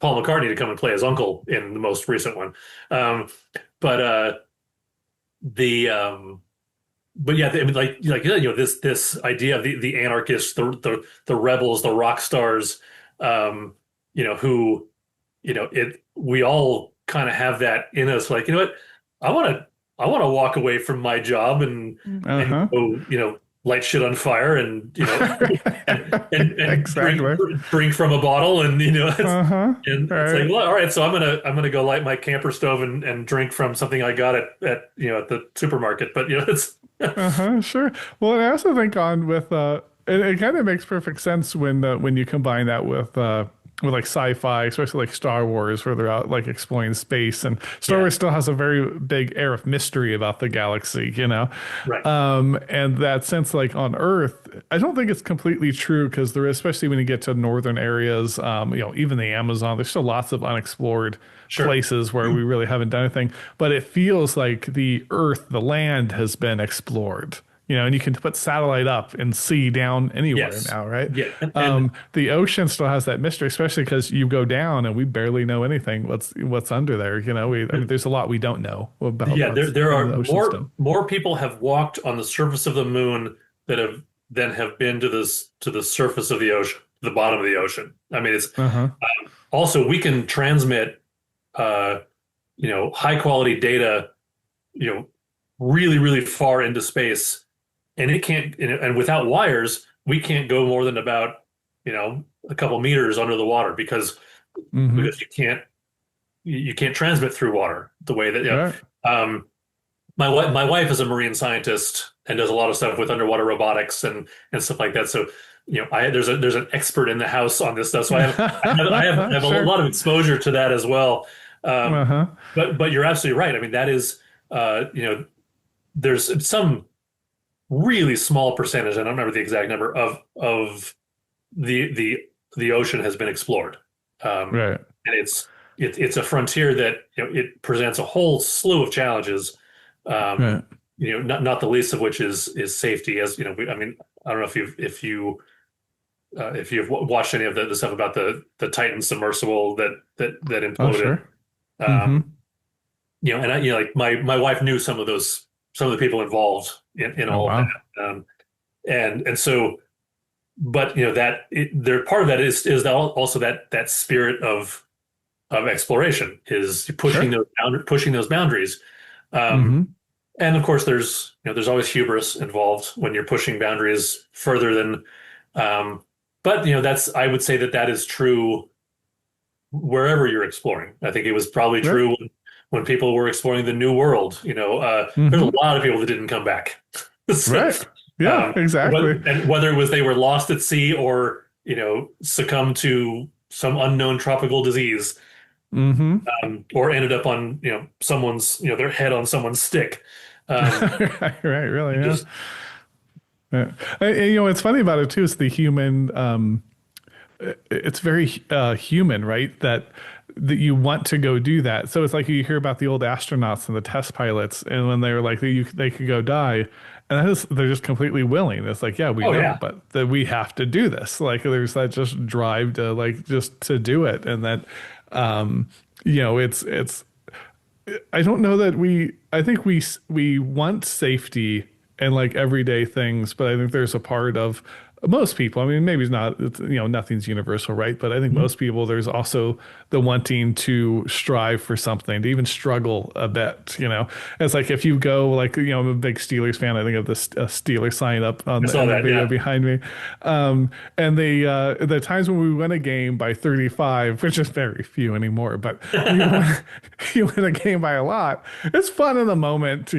Paul McCartney to come and play his uncle in the most recent one. Um, but the but yeah, I mean, this idea of the anarchists, the rebels, the rock stars, who we all kind of have that in us. Like, what, I want to I want to walk away from my job and Uh-huh. go light shit on fire and and Exactly. drink from a bottle and Uh-huh. it's like, Right. well, all right, so I'm gonna go light my camper stove and drink from something I got at the supermarket. But it's Uh-huh, sure. Well, and I also think on with it kind of makes perfect sense when you combine that with like sci-fi, especially like Star Wars, where they're out like exploring space, and Star yeah, Wars still has a very big air of mystery about the galaxy. right, And that sense, like on Earth, I don't think it's completely true because there is, especially when you get to northern areas, even the Amazon, there's still lots of unexplored sure, places where we really haven't done anything. But it feels like the Earth, the land has been explored. And you can put satellite up and see down anywhere yes, now, right? yeah, and The ocean still has that mystery, especially because you go down and we barely know anything what's under there. I mean, there's a lot we don't know about yeah, there what's there in the are ocean still. more people have walked on the surface of the moon that have than have been to the surface of the ocean, the bottom of the ocean. I mean, it's Uh-huh. also we can transmit uh, high quality data, you know, really, really far into space, and it can't, and without wires, we can't go more than about, a couple meters under the water hmm because you can't transmit through water the way that, Right. my wife is a marine scientist and does a lot of stuff with underwater robotics and stuff like that. So, there's an expert in the house on this stuff. So I have a Sure. lot of exposure to that as well. Um, Uh-huh. but you're absolutely right. I mean, that is, there's some really small percentage, I don't remember the exact number of the ocean has been explored. Right. And it's a frontier that it presents a whole slew of challenges. Right. Not the least of which is safety. As I mean, I don't know if you've watched any of the stuff about the Titan submersible that Oh, imploded. sure. hmm Um, and like my wife knew some of the people involved in Oh, all of wow. that. And so, but there part of that is also that spirit of exploration is Sure. pushing those boundaries. Um, hmm and of course, there's always hubris involved when you're pushing boundaries further than. But I would say that is true wherever you're exploring. I think it was probably Right. true when people were exploring the New World. There's a hmm lot of people that didn't come back. So, Right. Yeah, exactly. and whether it was they were lost at sea or succumbed to some unknown tropical disease, hmm or ended up on someone's their head on someo's stick. Um, Right, right, really, it yeah. just Yeah. What's funny about it too is the human. It's very human, right? That you want to go do that. So it's like you hear about the old astronauts and the test pilots, and when they were like they could go die, and they're just completely willing. It's like, yeah, we Oh know, yeah, but that we have to do this. Like there's that just drive to like just to do it, and that um, it's I don't know that I think we want safety and like everyday things, but I think there's a part of most people. I mean, maybe it's not, nothing's universal, right? But I think Mhm. most people, there's also the wanting to strive for something, to even struggle a bit. It's like if you go like, I'm a big Steelers fan. I think of this Steelers sign up I saw in the that. video Yeah, behind me. And the times when we win a game by 35, which is very few anymore, but you win a game by a lot. It's fun in the moment,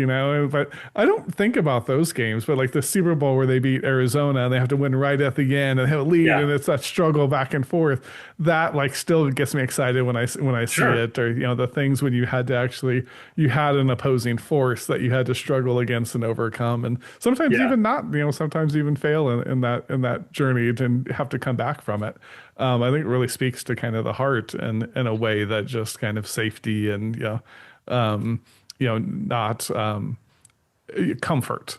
but I don't think about those games. But like the Super Bowl where they beat Arizona and they have to win right at the end and have a lead, yeah, and it's that struggle back and forth. That like still gets me excited when I see sure. it. Or the things when you had an opposing force that you had to struggle against and overcome, and sometimes Yeah, even not. Sometimes even fail in that journey and have to come back from it. I think it really speaks to kind of the heart and in a way that just kind of safety and not comfort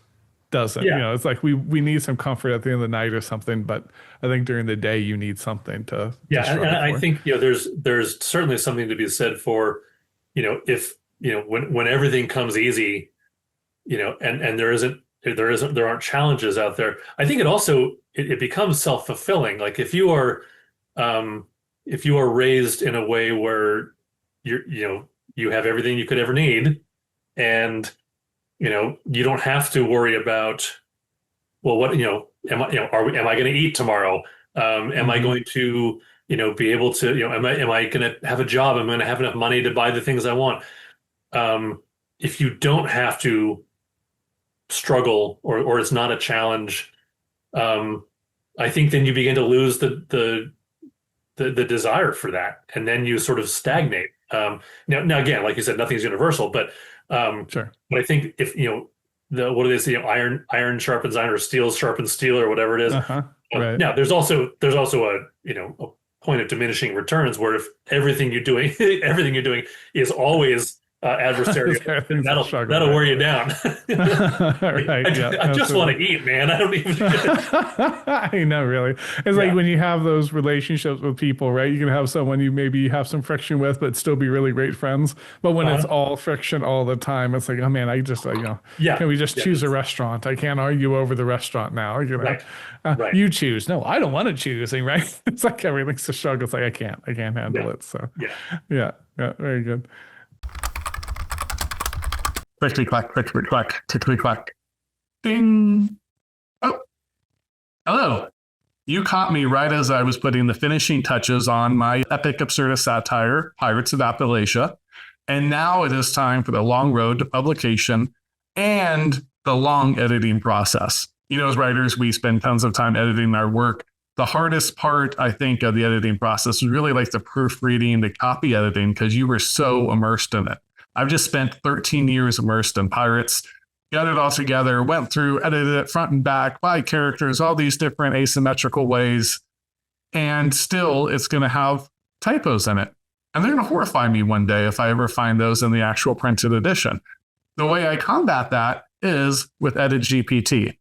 doesn't. yeah, It's like we need some comfort at the end of the night or something, but I think during the day you need something to yeah. And strive I for. think there's certainly something to be said for if when everything comes easy, and there aren't challenges out there. I think it becomes self-fulfilling. Like um if you are raised in a way where you have everything you could ever need, and you don't have to worry about, well, what, am I going to eat tomorrow? Am I Hmm. going to, be able to, am I going to have a job? Am I going to have enough money to buy the things I want? Um, if you don't have to struggle, or it's not a challenge, um, I think then you begin to lose the desire for that, and then you sort of stagnate. Now again, like you said, nothing's universal, um, Sure. but I think if the what do they say? Iron sharpens iron, or steel sharpens steel, or whatever it is. Uh-huh. Right. Now there's also a point of diminishing returns, where if everything you're doing everything you're doing is always adversarial, then Everything's a struggle, that'll right? wear you down. Right. Yeah, I just want to absolutely. eat, man. I don't even. I know, really. It's like Yeah. when you have those relationships with people, right? You can have someone you maybe have some friction with, but still be really great friends. But when it's Uh, all friction all the time, it's like, oh man, I just, yeah. can we just Yeah. choose a restaurant? I can't argue over the restaurant now, Right. Right. You choose. No, I don't want to choose, right? It's like everything's a struggle. It's like, I can't handle Yeah. it. So, Yeah. yeah, yeah, very good. Clickety clack, clickety clack, clickety clack. Ding. Oh, hello. You caught me right as I was putting the finishing touches on my epic absurdist satire, Pirates of Appalachia. And now it is time for the long road to publication and the long editing process. As writers, we spend tons of time editing our work. The hardest part, I think, of the editing process is really like the proofreading, the copy editing, because you were so immersed in it. I've just spent 13 years immersed in Pirates, got it all together, went through, edited it front and back by characters, all these different asymmetrical ways. And still, it's going to have typos in it. And they're going to horrify me one day if I ever find those in the actual printed edition. The way I combat that is with Edit GPT.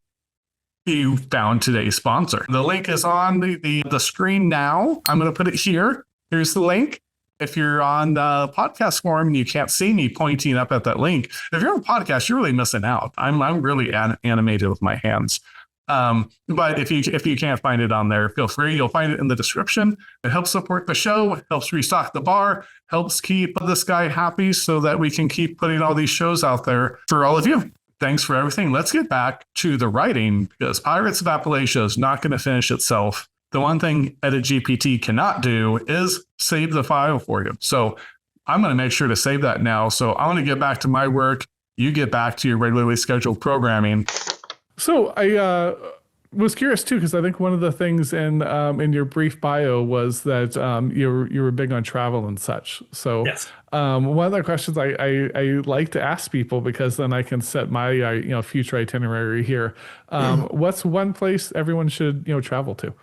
You found today's sponsor. The link is on the screen now. I'm going to put it here. Here's the link. If you're on the podcast forum and you can't see me pointing up at that link, if you're on a podcast, you're really missing out. I'm really animated with my hands. But if you can't find it on there, feel free. You'll find it in the description. It helps support the show, helps restock the bar, helps keep this guy happy so that we can keep putting all these shows out there for all of you. Thanks for everything. Let's get back to the writing, because Pirates of Appalachia is not going to finish itself. The one thing Edit GPT cannot do is save the file for you. So I'm going to make sure to save that now. So I want to get back to my work. You get back to your regularly scheduled programming. So was curious too, because I think one of the things in your brief bio was that you were big on travel and such. So Yes. one of the questions I like to ask people, because then I can set my future itinerary here. What's one place everyone should travel to?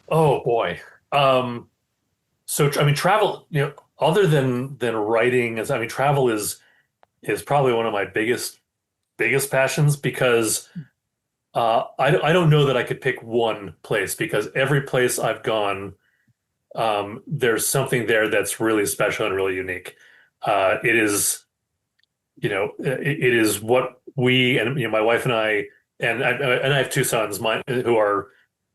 Oh boy. Um, I mean, travel, other than writing, I mean, travel is probably one of my biggest passions because I don't know that I could pick one place because every place I've gone, there's something there that's really special and really unique. It is, it is what we and my wife and I have two sons, mine who are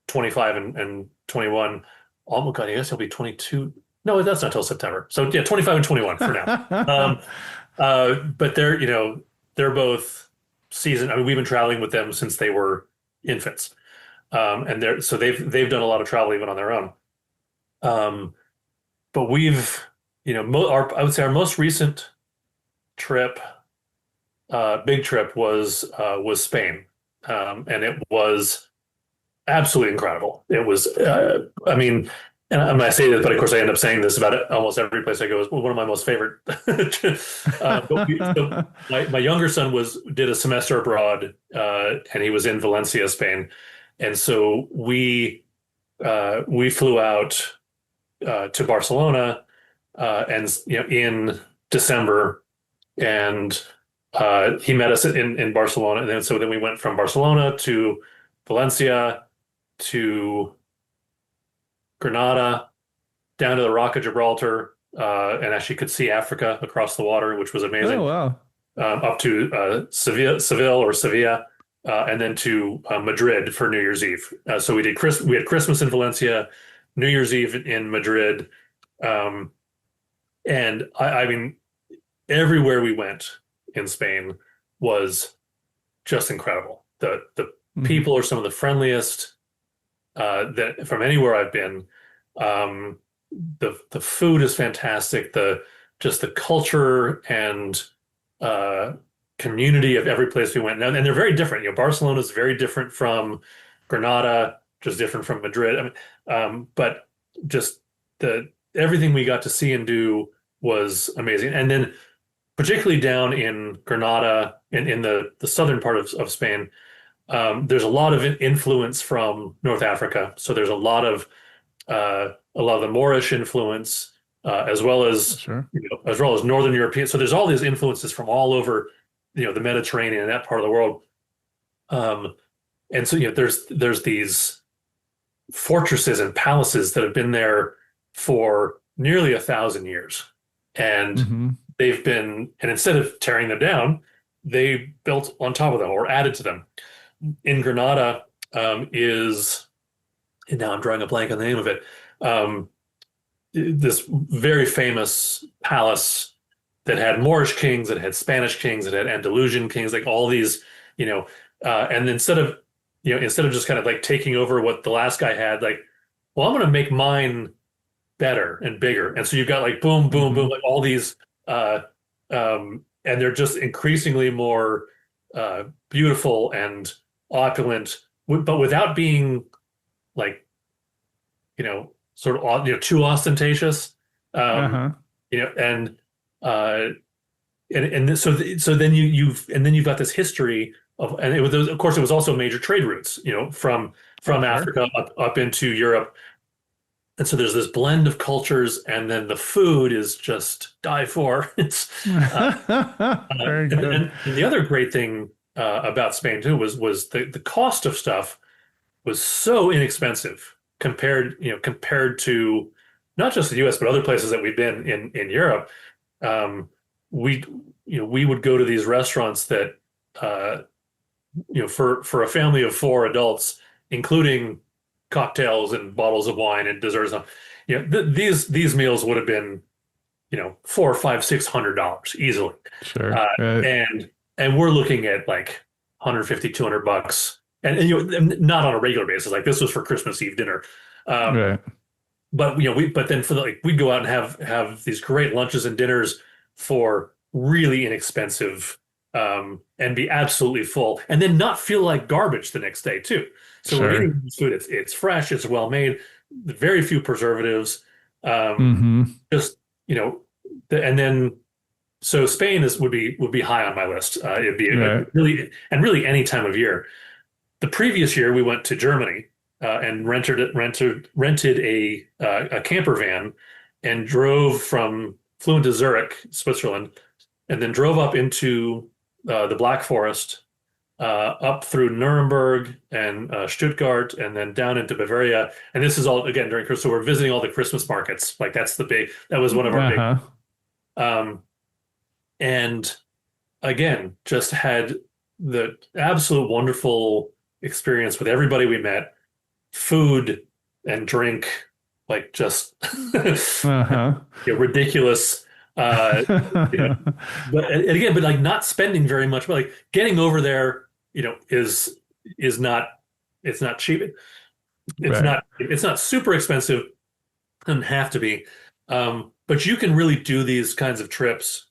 25 and 21. Oh my God, I guess he'll be 22. No, that's not till September. So yeah, 25 and 21 for now. Um, but they're both seasoned. I mean, we've been traveling with them since they were infants. And they've done a lot of travel even on their own. Um, but we've, I would say our most recent trip, big trip was Spain. And it was absolutely incredible. It was, I mean, and I say this, but of course I end up saying this about it, almost every place I go is one of my most favorite. So my younger son did a semester abroad, and he was in Valencia, Spain, and so we flew out to Barcelona, and in December, and he met us in Barcelona, and then we went from Barcelona to Valencia to Granada, down to the Rock of Gibraltar, and actually could see Africa across the water, which was Oh amazing. wow. Up to Seville, and then to Madrid for New Year's Eve. So we had Christmas in Valencia, New Year's Eve in Madrid, um, and I mean, everywhere we went in Spain was just incredible. The Mhm. people are some of the friendliest that from anywhere I've been. Um, the food is fantastic. Just the culture and uh, community of every place we went. And they're very different. Barcelona is very different from Granada, just different from Madrid. I mean, but just the everything we got to see and do was amazing. And then particularly down in Granada, in the southern part of Spain, there's a lot of influence from North Africa. So there's a lot of the Moorish influence, Sure. as well as Northern European. So there's all these influences from all over, the Mediterranean and that part of the world. Um, and so there's these fortresses and palaces that have been there for nearly 1,000 years, and Hmm. and instead of tearing them down, they built on top of them or added to them. In Granada, and now I'm drawing a blank on the name of it. Um, this very famous palace that had Moorish kings, that had Spanish kings, that had Andalusian kings, like all these, and instead of just kind of like taking over what the last guy had, like, well, I'm going to make mine better and bigger. And so you've got like boom, boom, boom, Hmm. like all these, and they're just increasingly more beautiful and opulent, but without being like, sort of, too ostentatious. Um, Uh-huh. you know, and uh, so then you've got this history of, and of course it was also major trade routes, Oh, from sure. Africa up into Europe. And so there's this blend of cultures, and then the food is just die for. It's Very good. and the other great thing about Spain too was the cost of stuff was so inexpensive compared to not just the US but other places that we've been in Europe. Um, we we would go to these restaurants that uh, for a family of four adults, including cocktails and bottles of wine and desserts. These meals would have been four, five, $600 easily, Sure. uh, and we're looking at like 150, $200, and not on a regular basis. Like this was for Christmas Eve dinner. Um, Right. but but then we'd go out and have these great lunches and dinners for really inexpensive. and be absolutely full, and then not feel like garbage the next day too. So we're Sure. eating this food. It's fresh. It's well made. Very few preservatives. Um, Mm-hmm. just and then so Spain is would be high on my list. It'd be a Right. really any time of year. The previous year we went to Germany and rented a camper van and flew into Zurich, Switzerland, and then drove up into the Black Forest, up through Nuremberg and Stuttgart, and then down into Bavaria. And this is all again during Christmas. So we're visiting all the Christmas markets. Like that was one of our big. Uh-huh. Um, and again, just had the absolute wonderful experience with everybody we met, food and drink, like just Uh-huh. ridiculous. You know, and again, but like not spending very much, but like getting over there, is not it's not cheap. Right. It's not super expensive. Doesn't have to be, but you can really do these kinds of trips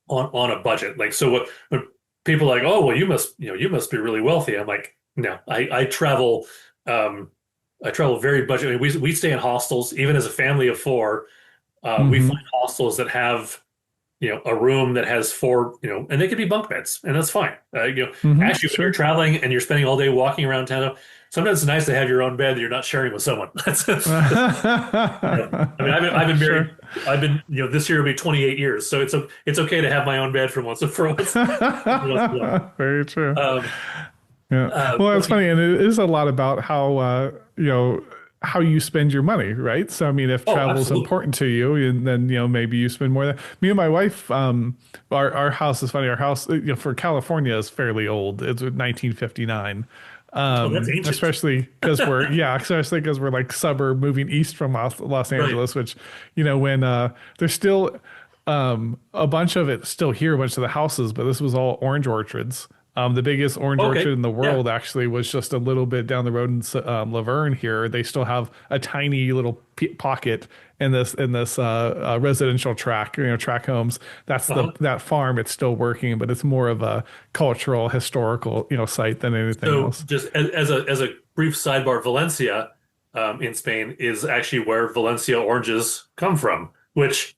on a budget. Like so, when people are like, oh well, you must be really wealthy. I'm like, no, I travel very budget. I mean, we stay in hostels, even as a family of four. We find Mm-hmm. hostels that have a room that has four, and they could be bunk beds, and that's fine. Mm-hmm. Actually, when you're Sure. traveling and you're spending all day walking around town, sometimes it's nice to have your own bed that you're not sharing with someone. I mean, I've been married. Sure. I've been, this year will be 28 years, so it's okay to have my own bed for once. Very true. Um, Yeah. Well, but it's funny, and it is a lot about how how you spend your money, right? So, I mean, if oh, travel is absolutely. important to you, and then maybe you spend more than me and my wife. Our house is funny. Our house, for California, is fairly old. It's 1959. Oh, that's ancient. Especially because especially because we're like suburb moving east from Los Right. Angeles, which when there's still a bunch of it still here, a bunch of the houses, but this was all orange orchards. The biggest orange orchard Okay. in the Yeah. world actually was just a little bit down the road in Laverne here. They still have a tiny little pocket in this residential tract, tract homes. That's Uh-huh. that farm. It's still working, but it's more of a cultural, historical, site than anything So else. just as a brief sidebar, Valencia, in Spain is actually where Valencia oranges come from, which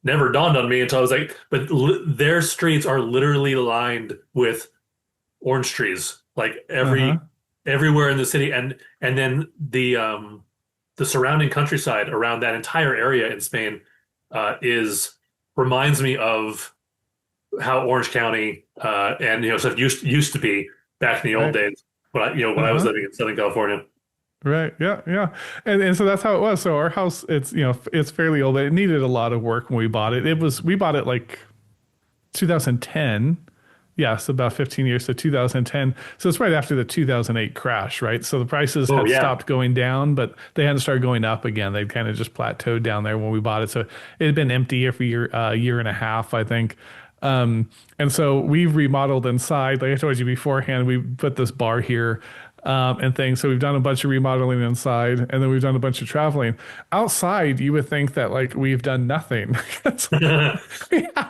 never dawned on me until I was like, but their streets are literally lined with orange trees, like Uh-huh. everywhere in the city, and then the surrounding countryside around that entire area in Spain is reminds me of how Orange County and stuff used to be back in the old Right. days when I was Uh-huh. living in Southern California. Right. Yeah. Yeah. And so that's how it was. So our house, it's it's fairly old, but it needed a lot of work when we bought it. We bought it like 2010. Yes, about 15 years. So 2010. So it's right after the 2008 crash, right? So the prices Oh had yeah. stopped going down, but they hadn't started going up again. They'd kind of just plateaued down there when we bought it. So it had been empty here for year and a half, I think. And so we've remodeled inside. Like I told you beforehand, we put this bar here and things. So we've done a bunch of remodeling inside, and then we've done a bunch of traveling. Outside, you would think that like we've done nothing. It's yeah.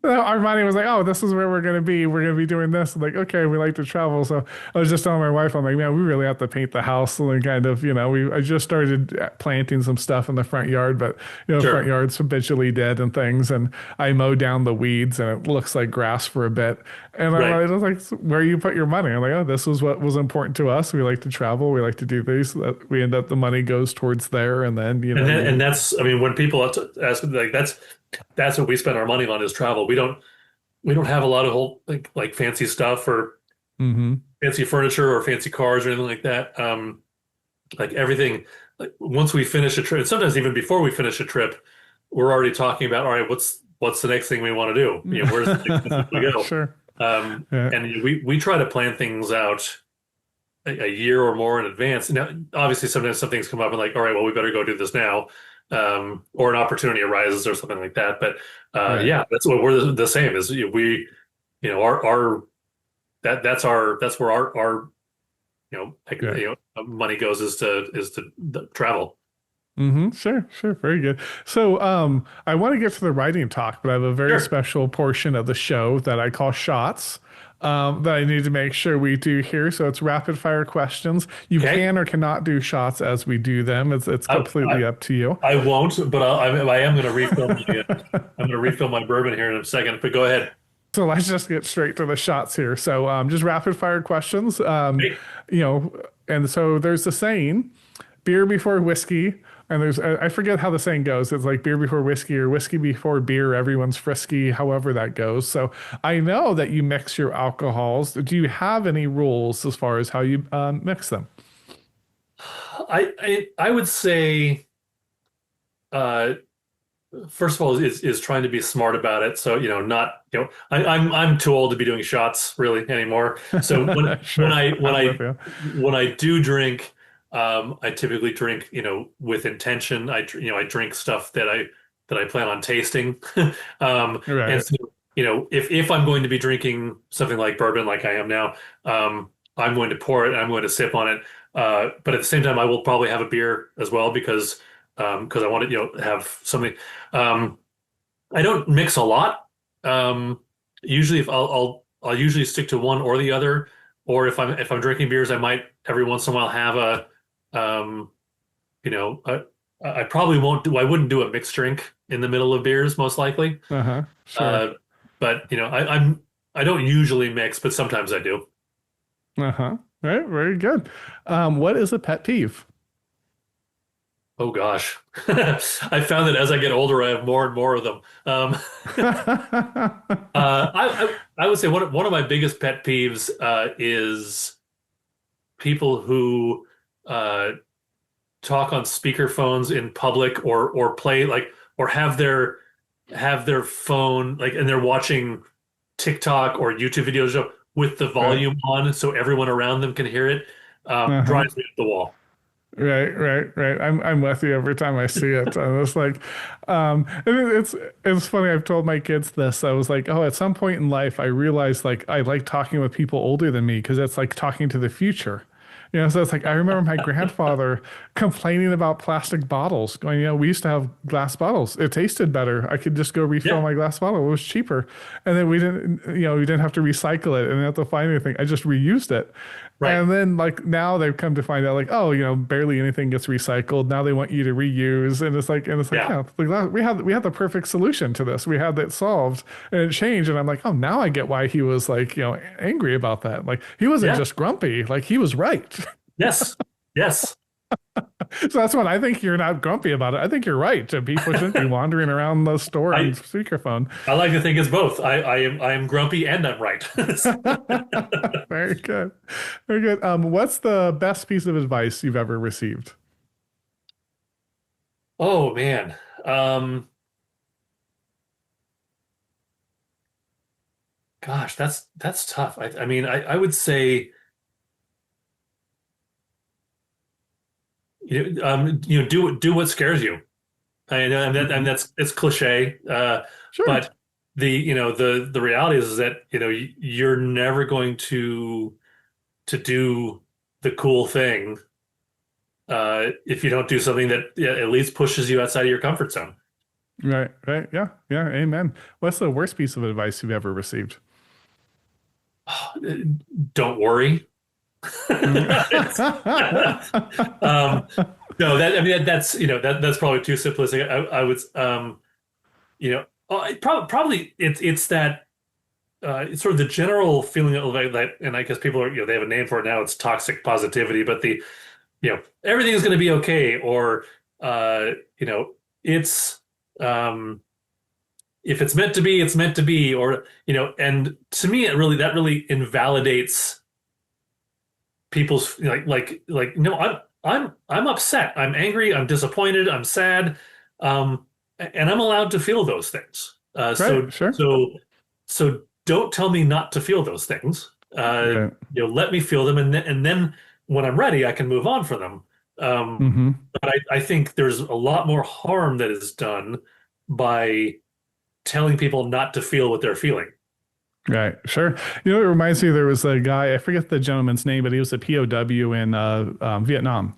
Our money was like, oh, this is where we're gonna be. We're gonna be doing this. I'm like, okay, we like to travel. So I was just telling my wife, I'm like, man, we really have to paint the house and kind of, I just started planting some stuff in the front yard, but front Sure. yard's habitually dead and things. And I mow down the weeds and it looks like grass for a bit. And Right. I was like, where you put your money? I'm like, oh, this was what was important to us. We like to travel. We like to do these. That we end up the money goes towards there, and then And that's, I mean, when people ask, like, that's what we spend our money on is travel. We don't have a lot of whole like fancy stuff or hmm fancy furniture or fancy cars or anything like that. Like everything, like once we finish a trip, and sometimes even before we finish a trip, we're already talking about, all right, what's the next thing we want to do? Where's the next place we go? Sure. Yeah. And we try to plan things out a year or more in advance. Now, obviously, sometimes some things come up and like, all right, well, we better go do this now, or an opportunity arises or something like that. But Right. yeah, that's what we're the same. Is we, our that's where our Yeah. money goes is to travel. Mm-hmm. Sure, sure. Very good. So, I want to get to the writing talk, but I have a very Sure. special portion of the show that I call shots, that I need to make sure we do here. So it's rapid fire questions. You Okay. can or cannot do shots as we do them. It's I, I, completely up to you. I won't, but I am going to refill I'm going to refill my bourbon here in a second, but go ahead. So let's just get straight to the shots here. So, just rapid fire questions. Hey, You know, and so there's the saying, beer before whiskey. And there's, I forget how the saying goes. It's like beer before whiskey or whiskey before beer. Everyone's frisky, however that goes. So I know that you mix your alcohols. Do you have any rules as far as how you mix them? I would say, uh, first of all, is trying to be smart about it. So, not, I'm too old to be doing shots really anymore. So Sure, I'm with you. when I do drink, I typically drink, with intention. I drink stuff that I plan on tasting. And Right. so, if I'm going to be drinking something like bourbon, like I am now, I'm going to pour it and I'm going to sip on it. But at the same time, I will probably have a beer as well because I want to, have something. Um, I don't mix a lot. Usually, if I'll usually stick to one or the other. Or if I'm drinking beers, I might every once in a while have um, you know, I probably won't do. I wouldn't do a mixed drink in the middle of beers, most likely. Uh-huh. Sure. Uh, but I don't usually mix, but sometimes I do. Uh-huh. Right. Very good. What is a pet peeve? Oh gosh, I found that as I get older, I have more and more of them. I would say one of my biggest pet peeves is people who uh, talk on speakerphones in public or play like or have their phone like and they're watching TikTok or YouTube videos with the Right. volume on so everyone around them can hear it. Uh-huh. Drives me up the wall. Right, right, right. I'm with you every time I see it. I was like, and it's funny. I've told my kids this. I was like, oh, at some point in life, I realized like I like talking with people older than me because it's like talking to the future. So it's like I remember my grandfather complaining about plastic bottles, going, we used to have glass bottles. It tasted better. I could just go refill Yeah, my glass bottle. It was cheaper. And then we didn't have to recycle it and didn't have to find anything. I just reused it. right. And then like now they've come to find out like, oh, barely anything gets recycled. Now they want you to reuse. And it's like, Yeah, yeah, we had the perfect solution to this. We had that solved and it changed. And I'm like, oh, now I get why he was like, angry about that. Like he wasn't yeah, just grumpy, like he was right. yes, yes. So that's when I think you're not grumpy about it. I think you're right. People shouldn't be wandering around the store on I speakerphone. I like to think it's both. I am grumpy and I'm right. Very good. Very good. What's the best piece of advice you've ever received? Oh man. Gosh, that's tough. I mean, I would say, do what scares you. I know, and Mhm. that's it's cliche, Sure. but the reality is that you're never going to do the cool thing if you don't do something that yeah, at least pushes you outside of your comfort zone. Right, right. Yeah, yeah. Amen. What's the worst piece of advice you've ever received? Don't worry. It's- um, no, that's that's probably too simplistic. I would probably it's that it's sort of the general feeling of like that, and I guess people are they have a name for it now. It's toxic positivity, but everything is going to be okay, or uh, you know it's um, if it's meant to be, it's meant to be, or and to me, that really invalidates people's no, I'm upset, I'm angry, I'm disappointed, I'm sad, and I'm allowed to feel those things. Right, sure. So don't tell me not to feel those things. Right. Let me feel them, and then when I'm ready, I can move on from them. Um, Mm-hmm. but I think there's a lot more harm that is done by telling people not to feel what they're feeling. Right, sure. It reminds me there was a guy, I forget the gentleman's name, but he was a POW in Vietnam.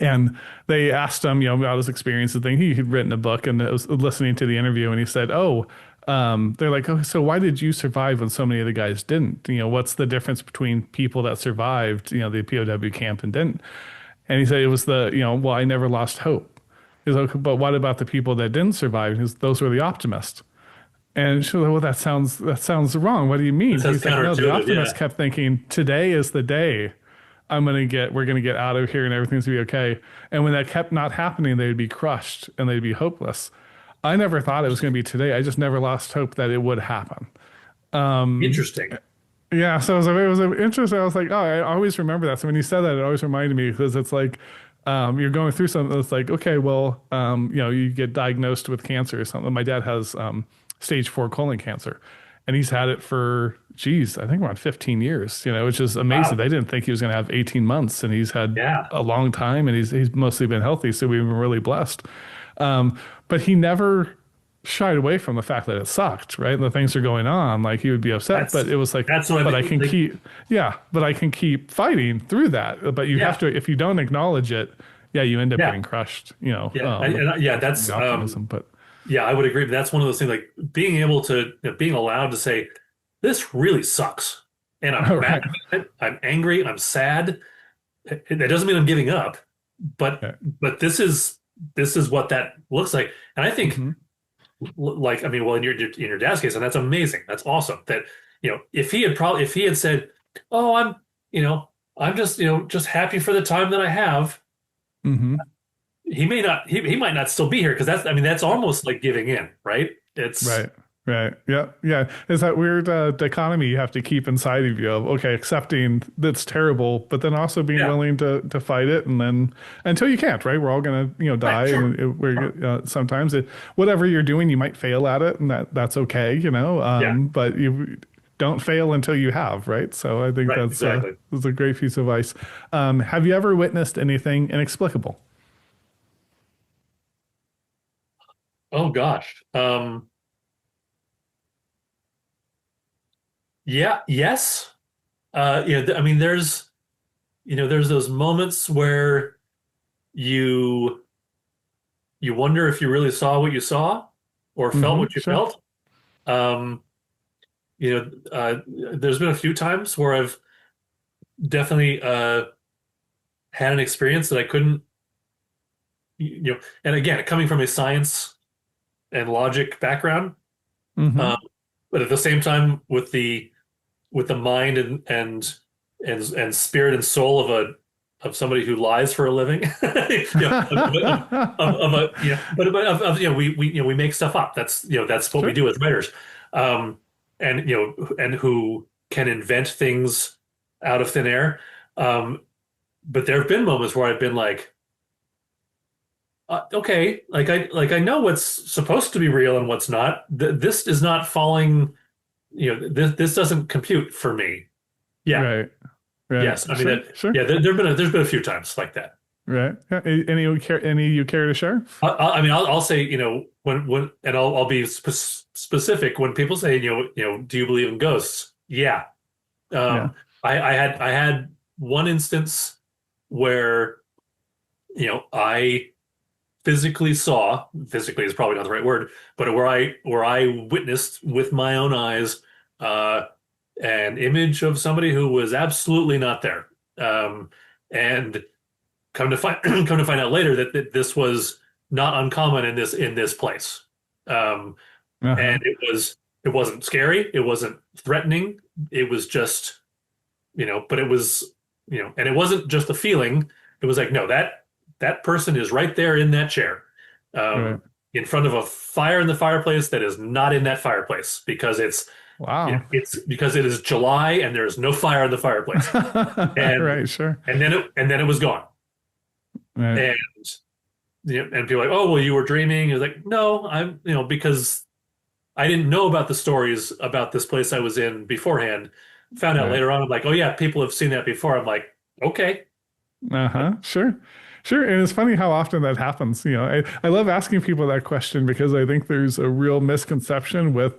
And they asked him, about his experience and thing. He'd written a book and it was listening to the interview and he said, they're like, oh, so why did you survive when so many of the guys didn't? What's the difference between people that survived, the POW camp and didn't? And he said it was well, I never lost hope. He's like, but what about the people that didn't survive? Those were the optimists. And she was like, well, that sounds wrong. What do you mean? It sounds He's like, no, the counterintuitive. optimists Yeah. kept thinking, today is the day we're gonna get out of here and everything's gonna be okay. And when that kept not happening, they'd be crushed and they'd be hopeless. I never thought it was gonna be today. I just never lost hope that it would happen. Interesting. Yeah, so it was interesting. I was like, oh, I always remember that. So when you said that, it always reminded me because it's like you're going through something that's like, okay, well, you get diagnosed with cancer or something. My dad has stage 4 colon cancer, and he's had it for, geez, I think around 15 years. Which is amazing. Wow. They didn't think he was going to have 18 months, and he's had Yeah. a long time, and he's mostly been healthy. So we've been really blessed. But he never shied away from the fact that it sucked, right? And the things are going on, like he would be upset, That's but it was like, that's what I but I mean. can Like, but I can keep fighting through that. But you yeah. have to, if you don't acknowledge it, yeah, you end up Yeah. getting crushed, Yeah. Yeah. That's the optimism. But yeah, I would agree. That's one of those things, like being able to, being allowed to say, this really sucks. And I'm right, mad at it. I'm angry. I'm sad. That doesn't mean I'm giving up, but right. this is what that looks like. And I think, Hmm. like, I mean, well, in your dad's case, and that's amazing. That's awesome. That, if he had said, "Oh, I'm just happy for the time that I have," Hmm. he might not still be here, because that's almost like giving in, right? It's Right. Right. Yeah. Yeah. It's that weird dichotomy you have to keep inside of you of, okay, accepting that's terrible, but then also being yeah, willing to fight it. And then until you can't, right? We're all going to, right, die. sure. And sometimes whatever you're doing, you might fail at it and that's okay, Yeah, but you don't fail until you have, right? So I think right, exactly. that's a great piece of advice. Have you ever witnessed anything inexplicable? Oh gosh. Yeah, yes. I mean, there's those moments where you you wonder if you really saw what you saw or felt Hmm. what you Sure. felt. Um, there's been a few times where I've definitely had an experience that I couldn't, and again, coming from a science and logic background, Hmm. um, but at the same time with the mind and spirit and soul of somebody who lies for a living. Of a but we make stuff up. That's what we Sure. do as writers, um, and who can invent things out of thin air. But there have been moments where I've been like, okay, like I know what's supposed to be real and what's not. This is not falling. This doesn't compute for me. Yeah. Right. Right. Yes. I mean Sure. that. Sure. Yeah. There's been a few times like that. Right. Yeah. Any you care to share? I mean, I'll say, when, and I'll be specific when people say, do you believe in ghosts? Yeah. Yeah. I had one instance where, I physically is probably not the right word, but where I witnessed with my own eyes, uh, an image of somebody who was absolutely not there. And come to find out later that this was not uncommon in this place. Um, Uh-huh. and it wasn't scary, it wasn't threatening, it was just, but it was, and it wasn't just a feeling. It was like, no, that person is right there in that chair, Right. in front of a fire in the fireplace that is not in that fireplace, because Wow. it's because it is July and there's no fire in the fireplace. And Right. Sure. and then it was gone. Right. And and people are like, oh, well, you were dreaming. You're like, no, I'm, because I didn't know about the stories about this place I was in beforehand. Found out Right. later on, I'm like, oh yeah, people have seen that before. I'm like, okay. Uh-huh. Sure. Sure. And it's funny how often that happens. I love asking people that question because I think there's a real misconception with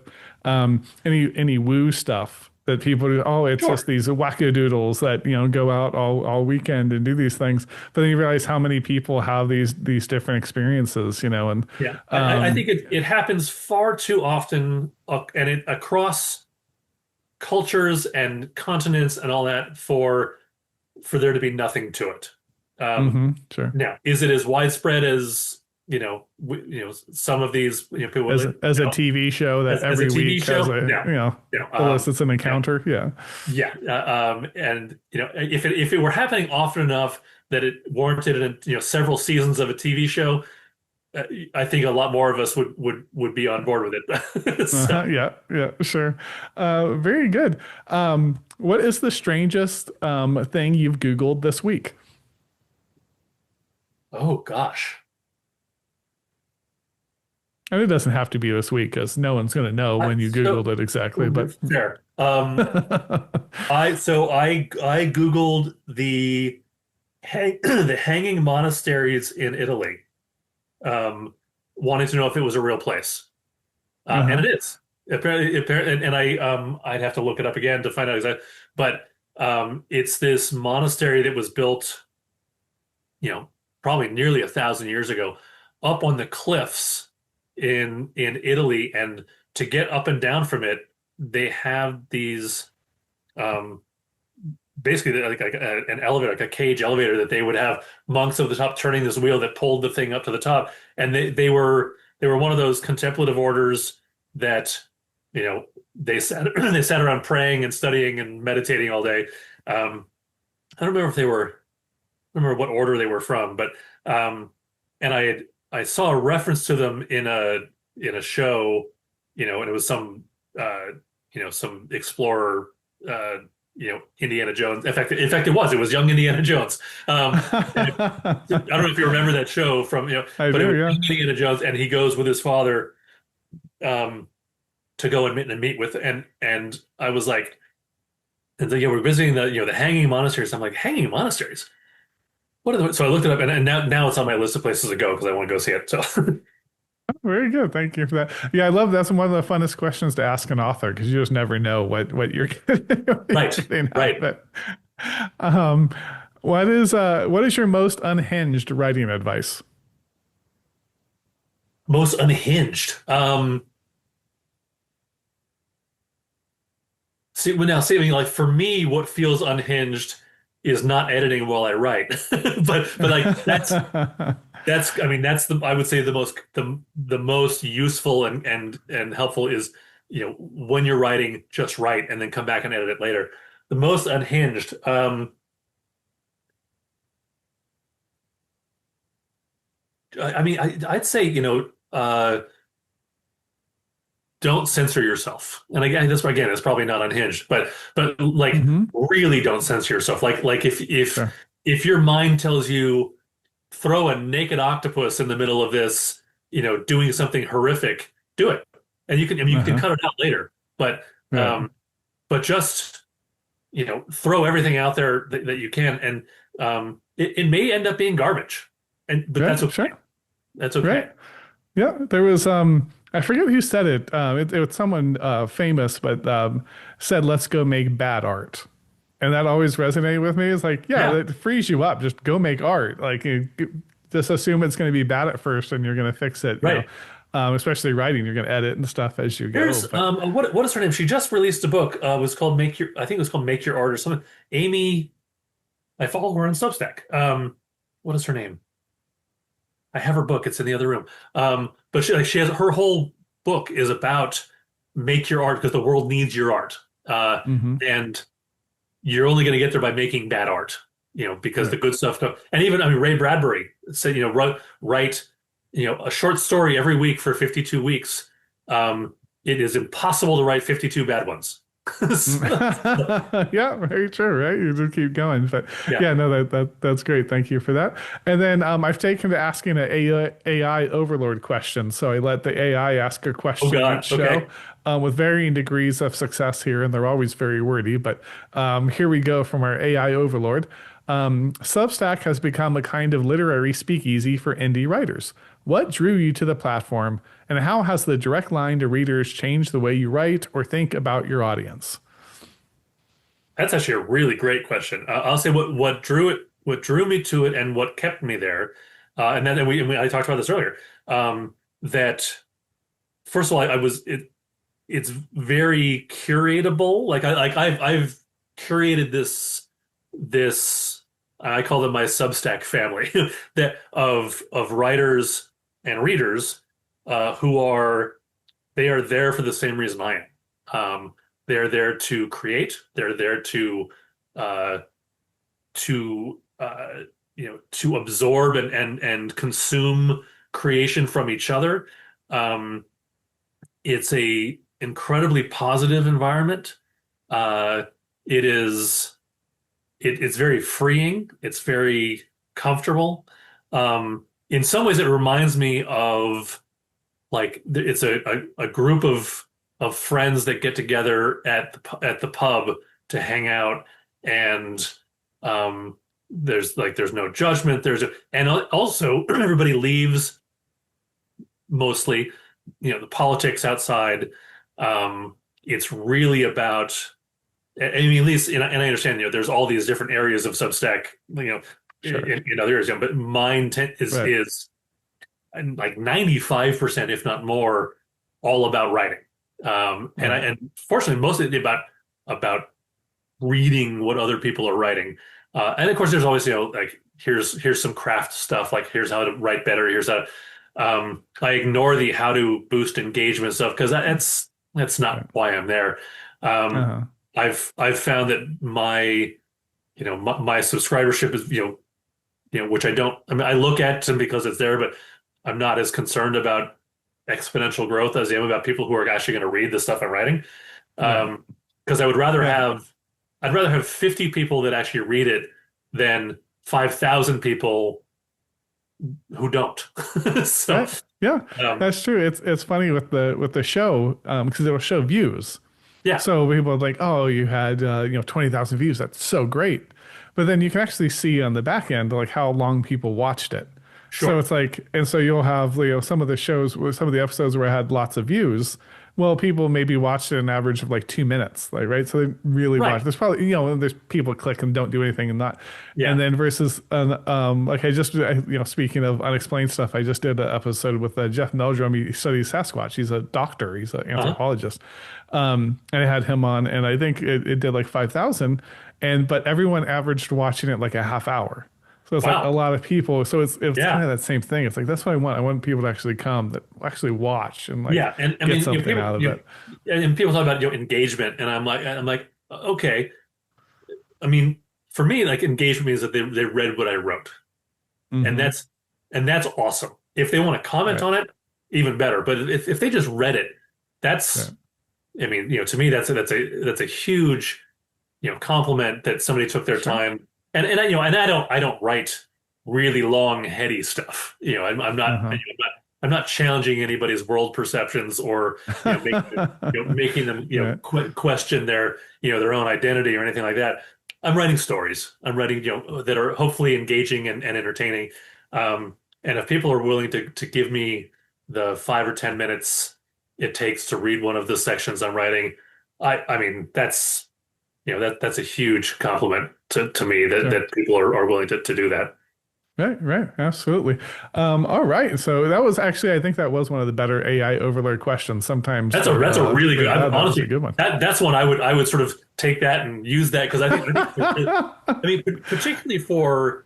any woo stuff that people do. Oh, it's just Sure. these wackadoodles that go out all weekend and do these things. But then you realize how many people have these different experiences, and Yeah, I um, think it happens far too often, and it across cultures and continents and all that for there to be nothing to it. sure. Now, is it as widespread as some of these people As a TV show that as a every TV week has show? a No, no, elicits an no. encounter? Yeah. Yeah, and if it were happening often enough that it warranted several seasons of a TV show, uh, I think a lot more of us would be on board with it. So, Yeah, yeah, sure. Very good. What is the strangest thing you've Googled this week? oh gosh. And it doesn't have to be this week because no one's going to know when you So Googled it exactly. But fair. I Googled the hanging monasteries in Italy, wanting to know if it was a real place, and uh-huh. it is. Apparently, and I'd have to look it up again to find out exactly. But it's this monastery that was built, probably nearly 1,000 years ago, up on the cliffs in Italy, and to get up and down from it, they have these um, basically like an elevator, like a cage elevator that they would have monks over the top turning this wheel that pulled the thing up to the top, and they were one of those contemplative orders that they sat they sat around praying and studying and meditating all day. I don't remember if they were I don't remember what order they were from, but and I saw a reference to them in a show, and it was some explorer, uh, Indiana Jones. In fact, it was young Indiana Jones. And I don't know if you remember that show from, I but it do, was yeah. young Indiana Jones, and he goes with his father um, to go and meet with, and I was like, and so, yeah, we're visiting the hanging monasteries. I'm like, hanging monasteries. What are so I looked it up, and now it's on my list of places to go because I want to go see it. So Very good. Thank you for that. Yeah, I love that's one of the funnest questions to ask an author because you just never know what you're right, getting at. right. But um, what is your most unhinged writing advice? Most unhinged. See, I mean, like for me, what feels unhinged is not editing while I write. But like that's I mean I would say the most useful and helpful is when you're writing, just write and then come back and edit it later. The most unhinged. I mean, I'd say don't censor yourself. And again, it's probably not unhinged, but like hmm really don't censor yourself. Like Sure. if your mind tells you throw a naked octopus in the middle of this, doing something horrific, do it. And you can Uh-huh. cut it out later. But Right. um but just throw everything out there that you can, and it may end up being garbage. But Yeah, that's okay. sure. That's okay. Right. Yeah, there was I forget who said it. It was someone famous, but said, "Let's go make bad art," and that always resonated with me. It's like, yeah, Yeah, that frees you up. Just go make art. Like, just assume it's going to be bad at first, and you're going to fix it. right. Especially writing, you're going to edit and stuff as you go. There's But what is her name? She just released a book. Was called Make Your I think it was called Make Your Art or something. Amy, I follow her on Substack. What is her name? I have her book. It's in the other room. But she has her whole book is about make your art because the world needs your art. hmm And you're only going to get there by making bad art, because the right, good stuff comes. And even, I mean, Ray Bradbury said, write, a short story every week for 52 weeks. It is impossible to write 52 bad ones. yeah, very true, right? You just keep going. But Yeah. yeah, no, that's great. Thank you for that. And then I've taken to asking an AI overlord question. So I let the AI ask a Oh question each God. show Okay. with varying degrees of success here, and they're always very wordy. But here we go from our AI overlord. Substack has become a kind of literary speakeasy for indie writers. What drew you to the platform, and how has the direct line to readers changed the way you write or think about your audience? That's actually a really great question. I'll say what drew me to it, and what kept me there, and I talked about this earlier. That first of all, I was it's very curatable. I've curated this I call them my Substack family that of writers and readers who are they are there for the same reason I am. They're there to create. They're there uh, to to absorb and consume creation from each other. Um, it's a incredibly positive environment. Uh, it is it's very freeing. It's very comfortable. In some ways, it reminds me of it's a group of friends that get together at the pub to hang out, and there's no judgment. And also everybody leaves mostly, the politics outside. It's really about, I mean, at least, and I understand, there's all these different areas of Substack, Sure. in other areas, but Right. is like 95%, if not more, all about writing. Right. And fortunately, mostly about reading what other people are writing. And of course, there's always, like here's some craft stuff, like here's how to write better. Here's how. I ignore the how to boost engagement stuff because that's not Right. why I'm there. Um, Uh-huh. I've found that my subscribership is which I don't. I mean, I look at them because it's there, but I'm not as concerned about exponential growth as I am about people who are actually going to read the stuff I'm writing. Right. Because Yeah. I'd rather have 50 people that actually read it than 5,000 people who don't. So, Right. Yeah. um, That's true. It's funny with the show because it'll show views. yeah, So people are like, oh, you had 20,000 views. That's so great. But then you can actually see on the back end like how long people watched it. So sure, it's like, and so you'll have some of the shows, some of the episodes where I had lots of views. Well, people maybe watched it an average of like 2 minutes, like right. So they really right, watch. There's probably there's people click and don't do anything and not, yeah, and then versus like speaking of unexplained stuff, I just did an episode with Jeff Meldrum. He studies Sasquatch. He's a doctor. He's an uh-huh, anthropologist, and I had him on, and I think it did like 5,000, but everyone averaged watching it like a half hour. So it's like a wow, lot of people. So it's kind yeah, of that same thing. It's like that's what I want. I want people to actually come that actually watch and like yeah. And I get mean, something out of it. and people talk about engagement, and I'm like, okay. I mean, for me, like engagement means that they read what I wrote, and Hmm. that's awesome. If they want to comment Right. on it, even better. But if they just read it, Right. that's I mean, to me, that's a huge, compliment that somebody took their Sure. time. And I don't write really long, heady stuff. Uh-huh. I'm not challenging anybody's world perceptions or making them Right. question their own identity or anything like that. I'm writing stories. I'm writing that are hopefully engaging and entertaining. And if people are willing to give me the 5 or 10 minutes it takes to read one of the sections I'm writing, I mean that's a huge compliment to me Sure. that people are willing to do that. Right, right, absolutely. All right. So that was actually, I think that was one of the better AI overload questions. Sometimes That's a really good. that was a Honestly, good one. that's one I would sort of take that and use that because I mean particularly for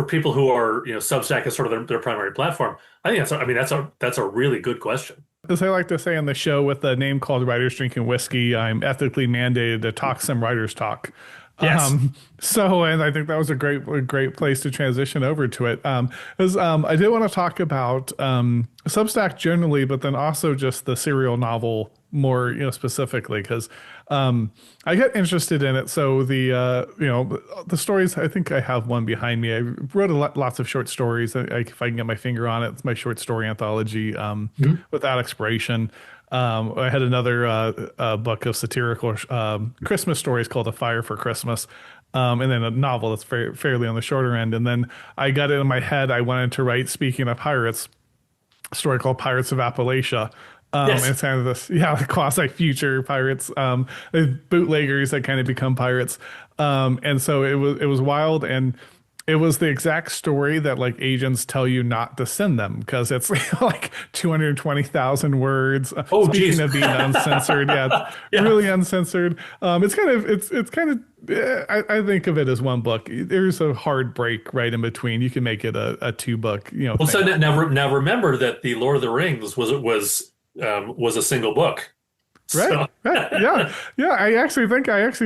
people who are Substack is sort of their primary platform. I think that's a really good question. As I like to say on the show with a name called Writers Drinking Whiskey, I'm ethically mandated to talk some writers talk. Yes. And I think that was a great place to transition over to it. I did want to talk about Substack generally, but then also just the serial novel more, specifically, because I get interested in it. So the stories, I think I have one behind me. I wrote lots of short stories. If I can get my finger on it, it's my short story anthology Mhm. without expiration. I had another book of satirical Christmas stories called A Fire for Christmas, and then a novel that's fairly on the shorter end. And then I got it in my head I wanted to write, speaking of pirates, a story called Pirates of Appalachia. Yes. It's kind of this, yeah, like quasi future pirates, bootleggers that kind of become pirates. And so it was wild, and it was the exact story that like agents tell you not to send them because it's like 220,000 words. Oh, Speaking geez. of being uncensored, yeah, it's Yeah. really uncensored. I think of it as one book. There's a hard break right in between. You can make it a two book, Well, so thing. now remember that the Lord of the Rings was a single book. Right, So right. Yeah. Yeah. I actually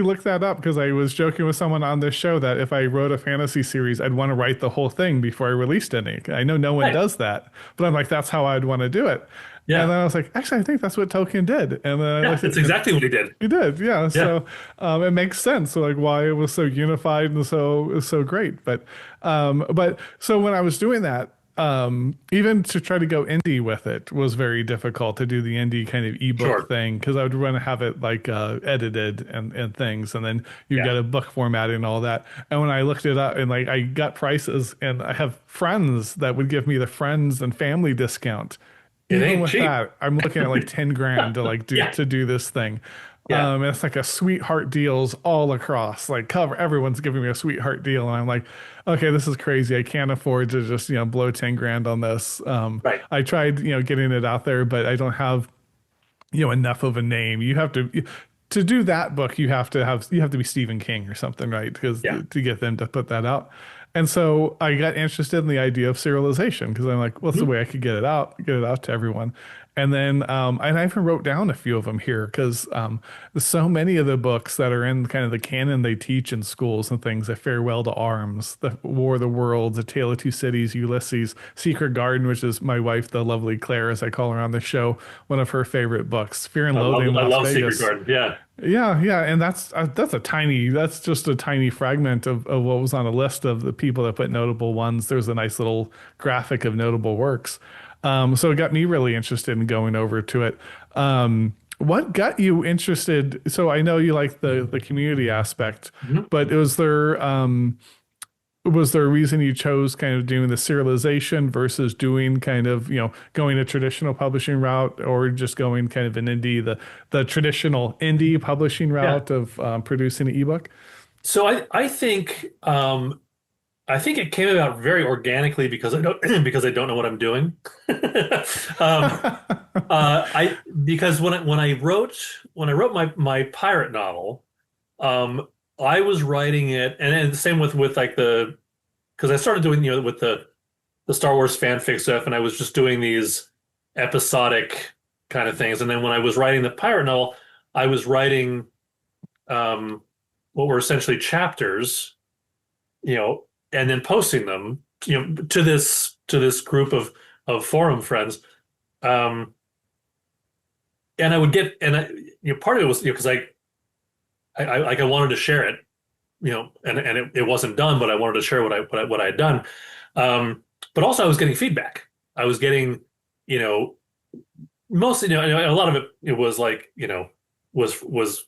looked that up because I was joking with someone on this show that if I wrote a fantasy series, I'd want to write the whole thing before I released any. I know no one right. does that, but I'm like, that's how I'd want to do it. And Yeah. then I was like, actually, I think that's what Tolkien did. And then I Yeah, looked that's at it. exactly what he did. He did, yeah. Yeah. So it makes sense. So like why it was so unified and so great. But so when I was doing that, even to try to go indie with it was very difficult to do the indie kind of ebook Sure. thing because I would want to have it like edited and things, and then you Yeah. get a book format and all that. And when I looked it up and like I got prices, and I have friends that would give me the friends and family discount It even ain't with cheap. that, I'm looking at like 10 grand to like Yeah. to do this thing. Yeah. And it's like a sweetheart deals all across, like cover. Everyone's giving me a sweetheart deal, and I'm like, okay, this is crazy. I can't afford to just blow 10 grand on this. Right. I tried getting it out there, but I don't have enough of a name. You have to do that book. You have to be Stephen King or something, right? Because Yeah. to get them to put that out. And so I got interested in the idea of serialization because I'm like, what's the Mhm. way I could get it out to everyone? And then, and I even wrote down a few of them here because so many of the books that are in kind of the canon they teach in schools and things, A Farewell to Arms, The War of the Worlds, A Tale of Two Cities, Ulysses, Secret Garden, which is my wife, the lovely Claire, as I call her on the show, one of her favorite books, Fear and Loathing in I Las love Secret Vegas. Garden. Yeah. Yeah, yeah, and that's just a tiny fragment of what was on a list of the people that put notable ones. There's a nice little graphic of notable works. So it got me really interested in going over to it. What got you interested? So I know you like the community aspect, Mhm. but was there a reason you chose kind of doing the serialization versus doing kind of, going a traditional publishing route or just going kind of an indie, the traditional indie publishing Yeah. route of producing an ebook? So I think it came about very organically because I don't because I don't know what I'm doing. Um, I because when I wrote my pirate novel, I was writing it, and the same with like the because I started doing with the Star Wars fanfic stuff, and I was just doing these episodic kind of things. And then when I was writing the pirate novel, I was writing um, what were essentially chapters, and then posting them, to this group of forum friends. Um, and I would get, and part of it was, because I wanted to share it, and it wasn't done, but I wanted to share what I had done. But also I was getting feedback. I was getting, you know, mostly, a lot of it was like, was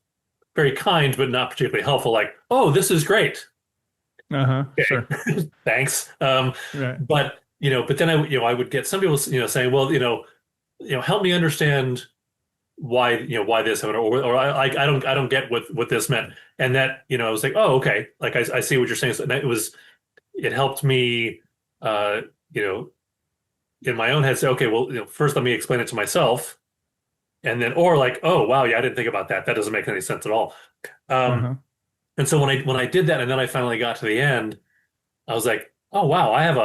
very kind, but not particularly helpful. Like, oh, this is great. Uh-huh. Okay, Sure. thanks. Right. But then I would get some people, saying, well, help me understand why this happened, or I don't get what this meant. And that, I was like, oh, okay, like I see what you're saying. So and it helped me, uh, you know, in my own head say, okay, well, first let me explain it to myself, and then, or like, oh, wow, yeah, I didn't think about that. That doesn't make any sense at all. Um, Uh-huh. and so when I did that, and then I finally got to the end, I was like, oh, wow, I have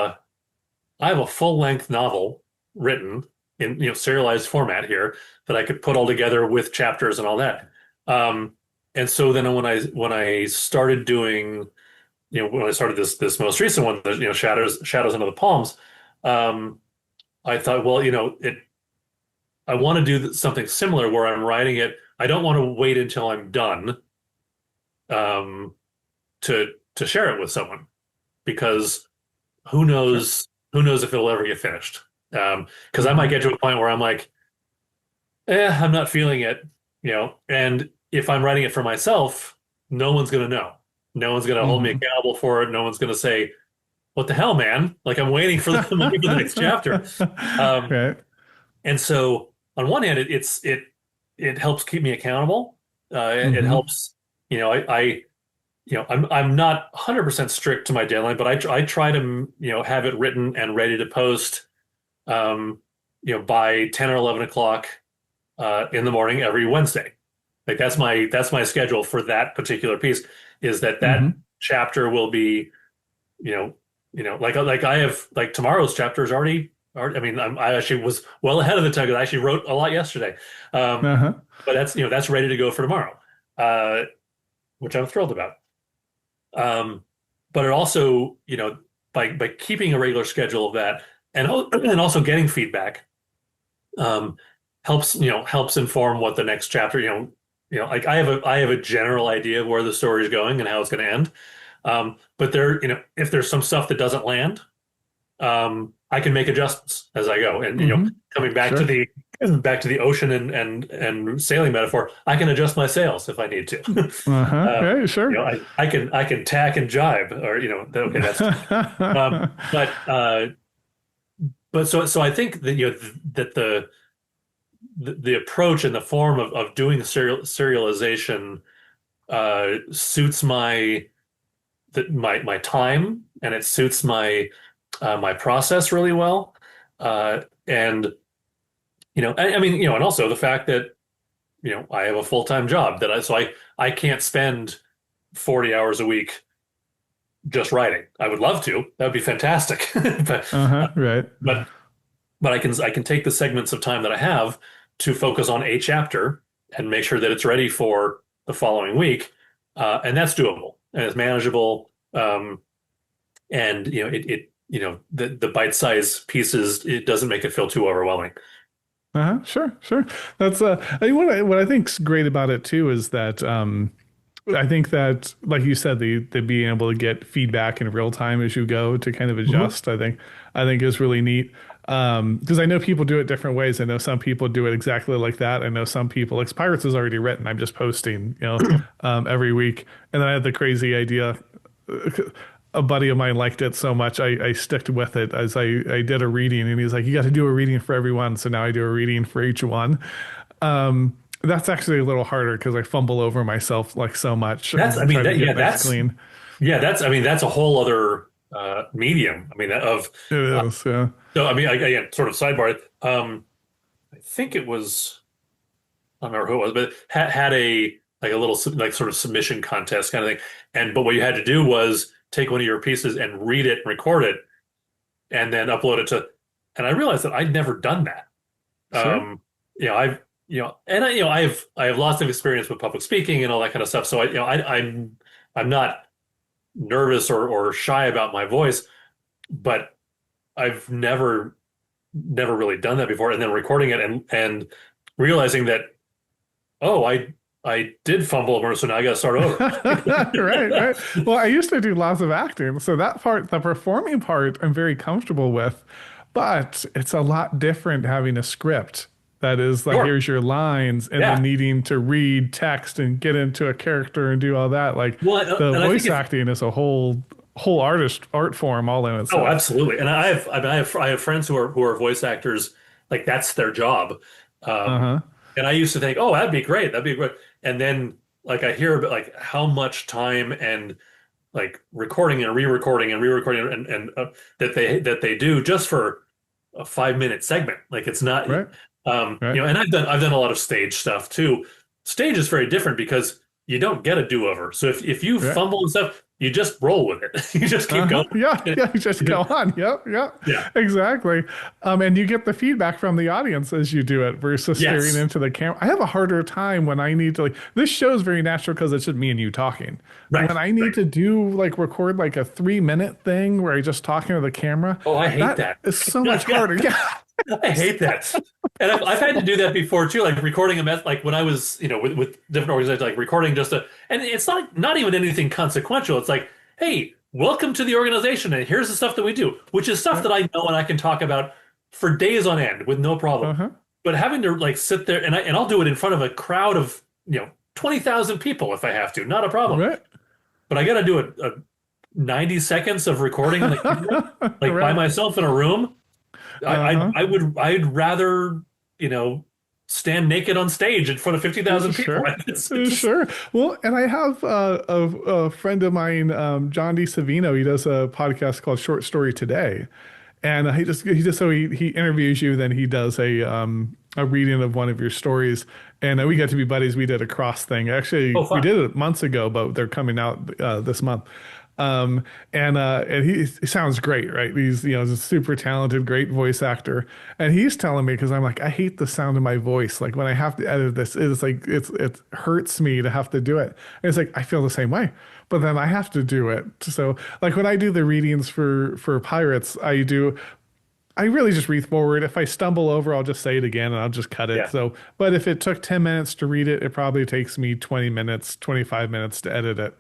a full length novel written in serialized format here that I could put all together with chapters and all that. And so then when I started doing, when I started this most recent one, the shadows under the palms, um, I thought, well, I want to do something similar where I'm writing it. I don't want to wait until I'm done, um, to share it with someone, because who Sure. knows who knows if it'll ever get finished. Because I might Uh-huh. get to a point where I'm like, I'm not feeling it, And if I'm writing it for myself, no one's gonna know. No one's gonna hold me Hmm. accountable for it. No one's gonna say, "What the hell, man?" Like I'm waiting for the I'm waiting for the next chapter. Um, Right. and so on one hand, it helps keep me accountable. It Mm-hmm. helps, I'm not 100% strict to my deadline, but I try to, have it written and ready to post, um, by 10 or 11 o'clock, in the morning every Wednesday. Like that's my schedule for that particular piece, is that Mm-hmm. chapter will be, you know, like I have, like, tomorrow's chapter is already. I mean, I actually was well ahead of the time because I actually wrote a lot yesterday. Um, Uh-huh. but that's ready to go for tomorrow, uh, which I'm thrilled about. Um, but it also, by keeping a regular schedule of that, and also getting feedback, um, helps inform what the next chapter, like I have a general idea of where the story is going and how it's going to end. But if there's some stuff that doesn't land, I can make adjustments as I go. And Mm-hmm. coming Sure. back to the ocean and sailing metaphor, I can adjust my sails if I need to. Uh-huh. uh, Yeah, sure. I can tack and jibe, or okay, that's too much. Um, but uh, but I think that that the approach and the form of doing the serialization suits my time, and it suits my process really well. And I mean, and also the fact that I have a full-time job that I can't spend 40 hours a week just writing. I would love to. That would be fantastic. But Uh-huh. Right. but but I can take the segments of time that I have to focus on a chapter and make sure that it's ready for the following week, and that's doable and it's manageable. And the bite-sized pieces, it doesn't make it feel too overwhelming. Uh-huh. Sure, sure. That's I mean, what I think's great about it too is that I think that, like you said, the being able to get feedback in real time as you go to kind of Mhm. adjust, I think is really neat. Because I know people do it different ways. I know some people do it exactly like that. I know some people, like Pirates is already written. I'm just posting, every week. And then I had the crazy idea. A buddy of mine liked it so much, I sticked with it as I did a reading, and he's like, "You got to do a reading for everyone." So now I do a reading for each one. That's actually a little harder because I fumble over myself like so much That's, I and mean, try to get nice clean. I mean, that's a whole other medium. I mean, It uh, is, yeah. so I mean, again, sort of sidebar. I think it was, I don't remember who it was, but had a like a little like sort of submission contest kind of thing. But what you had to do was take one of your pieces and read it, record it, and then upload it to. And I realized that I'd never done that. Sure. I've and I have lots of experience with public speaking and all that kind of stuff. So I'm not nervous or shy about my voice, but I've never really done that before. And then recording it and realizing that, oh, I did fumble over, so now I got to start over. Right, right. Well, I used to do lots of acting, so that part, the performing part, I'm very comfortable with, but it's a lot different having a script that is like, Sure. here's your lines, and then Yeah. needing to read text and get into a character and do all that. Like Well, the and I think voice it's acting is a whole art form all in oh, itself. absolutely. And I have friends who are voice actors, like that's their job. Um, Uh-huh. and I used to think, oh, that'd be great. That'd be great. And then like I hear about like how much time and like recording and re-recording and that they do just for a 5 minute segment. Like it's not, Right, right. and I've done a lot of stage stuff too. Stage is very different because you don't get a do-over. So if you Right. fumble and stuff, you just roll with it. You just keep Uh-huh. going. Yeah, yeah, just go on. Yep, yep. Yeah. Exactly. And you get the feedback from the audience as you do it versus staring Yes. into the camera. I have a harder time when I need to like this show's very natural because it's just me and you talking. Right. When I need Right. to do like record like a 3 minute thing where I just talking to the camera, Oh, I hate that that. is so Yeah. much Yeah. harder. Yeah. I hate that. And I've had to do that before too, like recording a mess, like when I was, with different organizations, like recording and it's not even anything consequential. It's like, hey, welcome to the organization, and here's the stuff that we do, which is stuff that I know and I can talk about for days on end with no problem. Uh-huh. But having to like sit there and I'll do it in front of a crowd of 20,000 people if I have to, not a problem. Right. But I got to do a 90 seconds of recording on the keyboard, like by Right. myself in a room. I Uh-huh. I would I'd rather, you know stand naked on stage in front of 50,000 people. Sure. It's just, Sure. Well, and I have a friend of mine, John D. Savino. He does a podcast called Short Story Today, and he interviews you, then he does a reading of one of your stories, and we got to be buddies. We did a cross thing. Actually, oh, we fun. did it months ago, but they're coming out this month. And he sounds great, right? He's a super talented, great voice actor. And he's telling me, because I'm like, I hate the sound of my voice. Like when I have to edit this, it's like it hurts me to have to do it. And it's like I feel the same way, but then I have to do it. So like when I do the readings for Pirates, I really just read forward. If I stumble over, I'll just say it again and I'll just cut it. Yeah, So, but if it took 10 minutes to read it, it probably takes me 20 minutes, 25 minutes to edit it.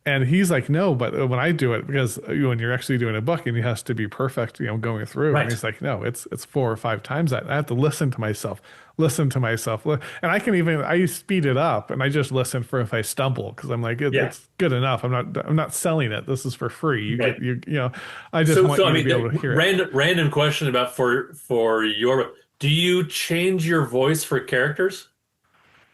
And he's like, no, but when I do it, because when you're actually doing a book and it has to be perfect, going through. And right. he's like, no, it's 4 or 5 times that. I have to listen to myself. And I speed it up and I just listen for if I stumble because I'm like, Yeah, it's good enough. I'm not selling it. This is for free. You right. get, I just want So you I to mean, be able to hear it. random question about for your. Do you change your voice for characters?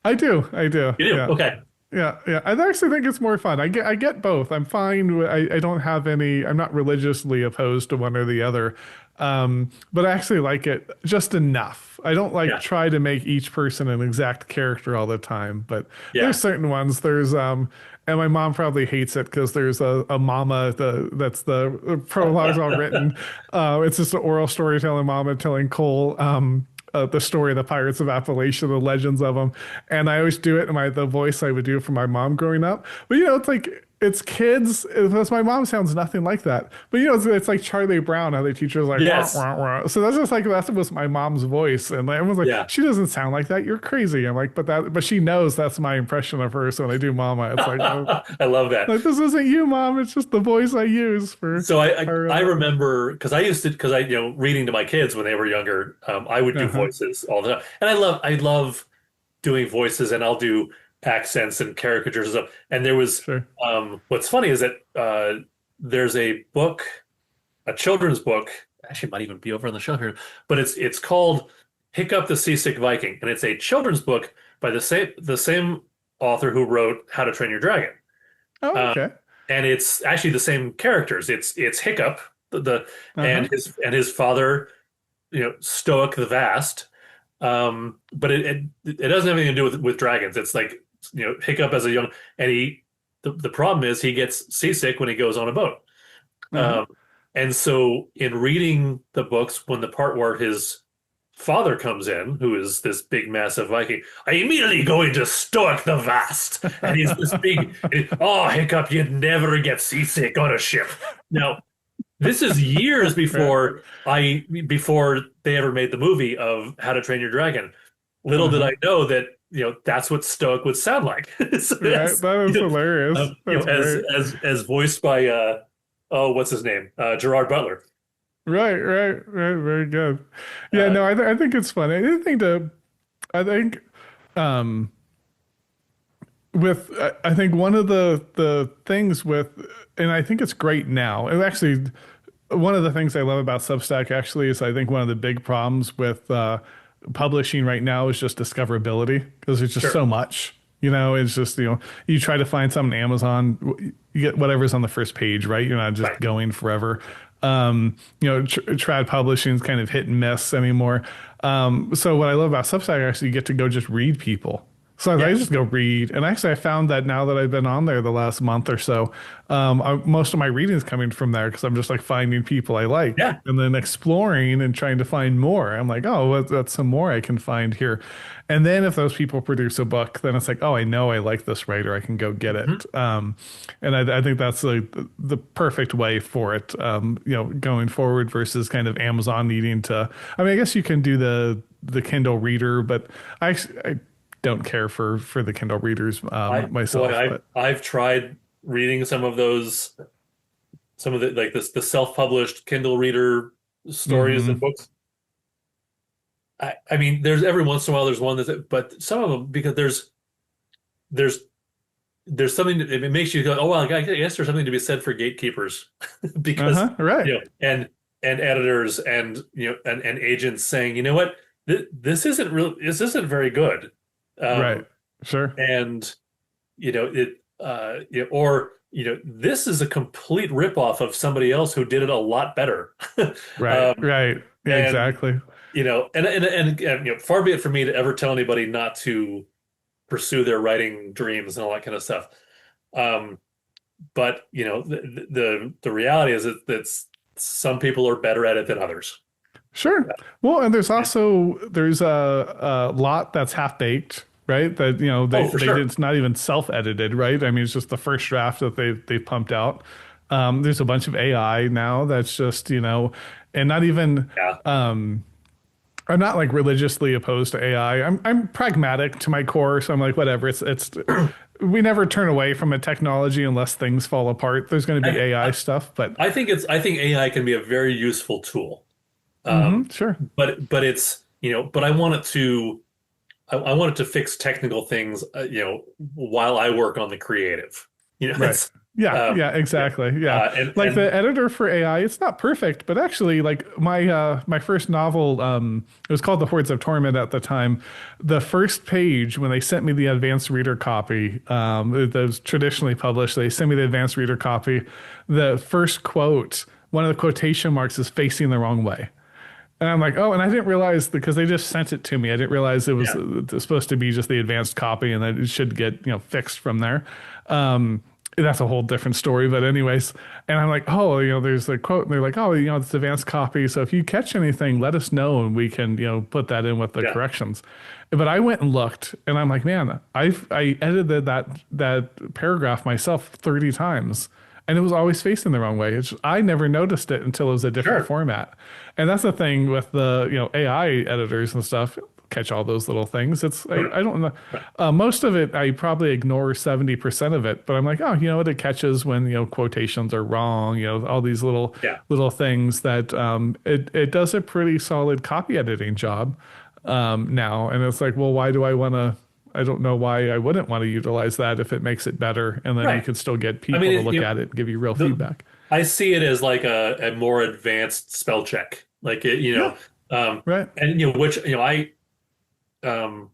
I do. I do. You do. Yeah. Okay. Yeah, yeah. I actually think it's more fun. I get both. I'm fine. I don't have any. I'm not religiously opposed to one or the other, but I actually like it just enough. I don't like Yeah. try to make each person an exact character all the time. But there's Yeah. certain ones. And my mom probably hates it because there's a mama that's the prologue's all written. It's just an oral storytelling mama telling Cole. The story of the Pirates of Appalachia, the legends of them, and I always do it in the voice I would do for my mom growing up. But it's like it's kids. Because my mom sounds nothing like that. But it's like Charlie Brown, how the teacher's like, wah, Yes. wah, wah. So that's just like that was my mom's voice, and everyone's like, Yeah. she doesn't sound like that. You're crazy. I'm like, but she knows that's my impression of her. So when I do Mama, it's like, oh, I love that. like this isn't you, Mom. It's just the voice I use for So I our. I, I remember because I used to because I reading to my kids when they were younger, I would do Uh-huh. voices all the time, and I love doing voices, and I'll do accents and caricatures and stuff. And there was Sure. what's funny is that there's a book, a children's book, actually it might even be over on the shelf here, but it's called Hiccup the Seasick Viking, and it's a children's book by the same author who wrote How to Train Your Dragon. Oh, Um, okay. and it's actually the same characters. It's Hiccup, the Uh-huh. and his father, Stoic the Vast. But it doesn't have anything to do with dragons. It's like Hiccup as a young and the problem is he gets seasick when he goes on a boat. Uh-huh. Um, and so in reading the books, when the part where his father comes in, who is this big, massive Viking, I immediately go into Stoic the Vast, and he's this big. Oh, Hiccup, you'd never get seasick on a ship. Now, this is years Right. before they ever made the movie of How to Train Your Dragon. Little did Uh-huh. I know that that's what Stoic would sound like. So Right. that's That is hilarious. That's as great. voiced by oh, what's his name, Gerard Butler. Right. Right. Right. Very good. Yeah. Uh, No, I think it's funny. I think, um, I think one of the things with, and I think it's great now. And actually, one of the things I love about Substack actually is I think one of the big problems with publishing right now is just discoverability because there's just so sure, much. It's just you try to find something on Amazon, you get whatever's on the first page, right? You're not just right, going forever. Trad publishing is kind of hit and miss anymore. So what I love about Substack actually you get to go just read people. So I yeah, just go read, and actually I found that now that I've been on there the last month or so, most of my reading is coming from there because I'm just like finding people I like yeah. and then exploring and trying to find more. I'm like, oh, that's some more I can find here. And then if those people produce a book, then it's like, oh, I know I like this writer. I can go get Mhm. it. And I think that's like the perfect way for it, going forward versus kind of Amazon needing to. I mean, I guess you can do the Kindle Reader, but I don't care for the Kindle readers Boy, myself. I've But I've tried reading some of those, some of the like this the self-published Kindle reader stories and hmm books. I mean, there's every once in a while there's one but some of them because there's something it makes you go, oh well, I guess there's something to be said for gatekeepers because right. and editors and and agents saying, you know what? this isn't very good. Right. Um, Sure. and or this is a complete ripoff of somebody else who did it a lot better. Right. um, Right. Yeah, and exactly. far be it from me to ever tell anybody not to pursue their writing dreams and all that kind of stuff. Um, but the reality is that some people are better at it than others. Sure. Well, and there's a lot that's half baked, right? That Oh, for they did, sure. it's not even self edited, right? I mean, it's just the first draft that they pumped out. There's a bunch of AI now that's just and not even Yeah, I'm not like religiously opposed to AI. I'm pragmatic to my core, so I'm like whatever. It's we never turn away from a technology unless things fall apart. There's going to be I, AI I stuff, but I think AI can be a very useful tool. Um, sure. but it's but I want it to I want it to fix technical things, while I work on the creative. Right. It's Yeah, um, yeah, yeah, exactly. Yeah. Like the and editor for AI, it's not perfect, but actually like my first novel, it was called The Hordes of Torment at the time. The first page when they sent me the advanced reader copy, that was traditionally published, they sent me the advanced reader copy. The first quote, one of the quotation marks is facing the wrong way. And I'm like, oh, and I didn't realize because they just sent it to me. I didn't realize yeah, it was supposed to be just the advanced copy and that it should get, fixed from there. Um, that's a whole different story. But anyways, and I'm like, oh, there's a quote and they're like, oh, it's advanced copy. So if you catch anything, let us know and we can, put that in with the yeah, corrections. But I went and looked and I'm like, man, I edited that paragraph myself 30 times and it was always facing the wrong way. I never noticed it until it was a different sure, format. And that's the thing with the AI editors and stuff. Catch all those little things. I don't know. Most of it I probably ignore 70% of it, but I'm like, oh, what it catches when quotations are wrong. All these yeah. little things that it does a pretty solid copy editing job now. And it's like, well, why do I want to? I don't know why I wouldn't want to utilize that if it makes it better, and then you Right. could still get I mean, people to look at it and give you real the feedback. I see it as like a more advanced spell check, like Yeah, right. and which um,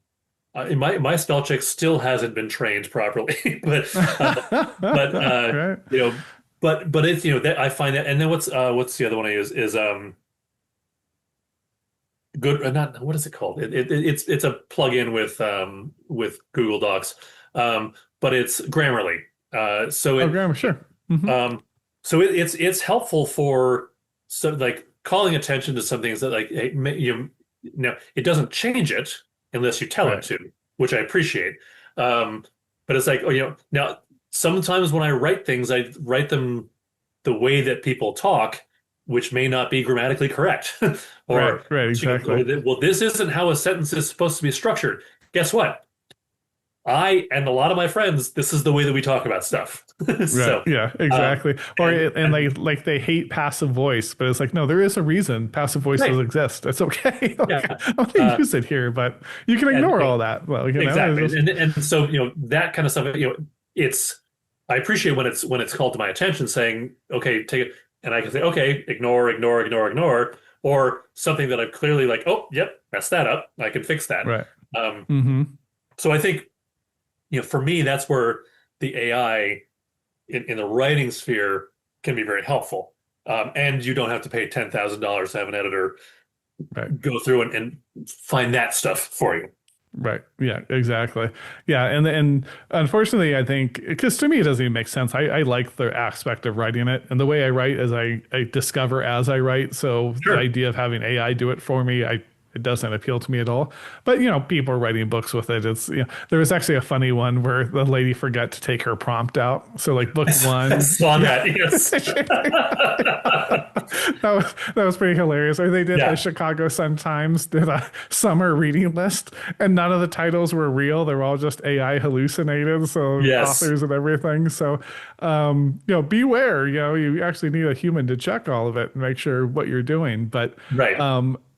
my spell check still hasn't been trained properly, but Right. it's that I find that, and then what's the other one I use is good not what is it called? It's a plugin with Google Docs, but it's Grammarly. So Oh, grammar, sure. um, it's helpful for like calling attention to some things that like hey, it doesn't change it unless you tell it Right. to, which I appreciate. Um, but it's like now sometimes when I write things, I write them the way that people talk, which may not be grammatically correct. Right. Or Right. Exactly. well, this isn't how a sentence is supposed to be structured. Guess what? I and a lot of my friends, this is the way that we talk about stuff. Right. So, Yeah, um, exactly. And they hate passive voice, but it's like, no, there is a reason passive voices right, exist. It's okay. yeah, Like, I'm gonna uh, use it here, but you can and ignore all that. Well, exactly, it's just and so that kind of stuff. It's I appreciate when it's called to my attention, saying, okay, take it, and I can say, okay, ignore, ignore, ignore, ignore, or something that I've clearly like, oh, yep, messed that up. I can fix that. right. Um, Mm-hmm. so I think for me, that's where the AI in the writing sphere can be very helpful. And you don't have to pay $10,000 to have an editor Right. go through and find that stuff for you. Right. Yeah, exactly. Yeah. And unfortunately, I think because to me, it doesn't even make sense. I like the aspect of writing it. And the way I write is I discover as I write. So the Sure. idea of having AI do it for me, it doesn't appeal to me at all. But, people are writing books with it. There was actually a funny one where the lady forgot to take her prompt out. So like book I one, saw yeah. that. Yes. That was pretty hilarious. Or they did the Yeah. Chicago Sun-Times did a summer reading list, and none of the titles were real. They were all just AI hallucinated. So Yes. authors and everything. So, beware. You actually need a human to check all of it and make sure what you're doing. Right.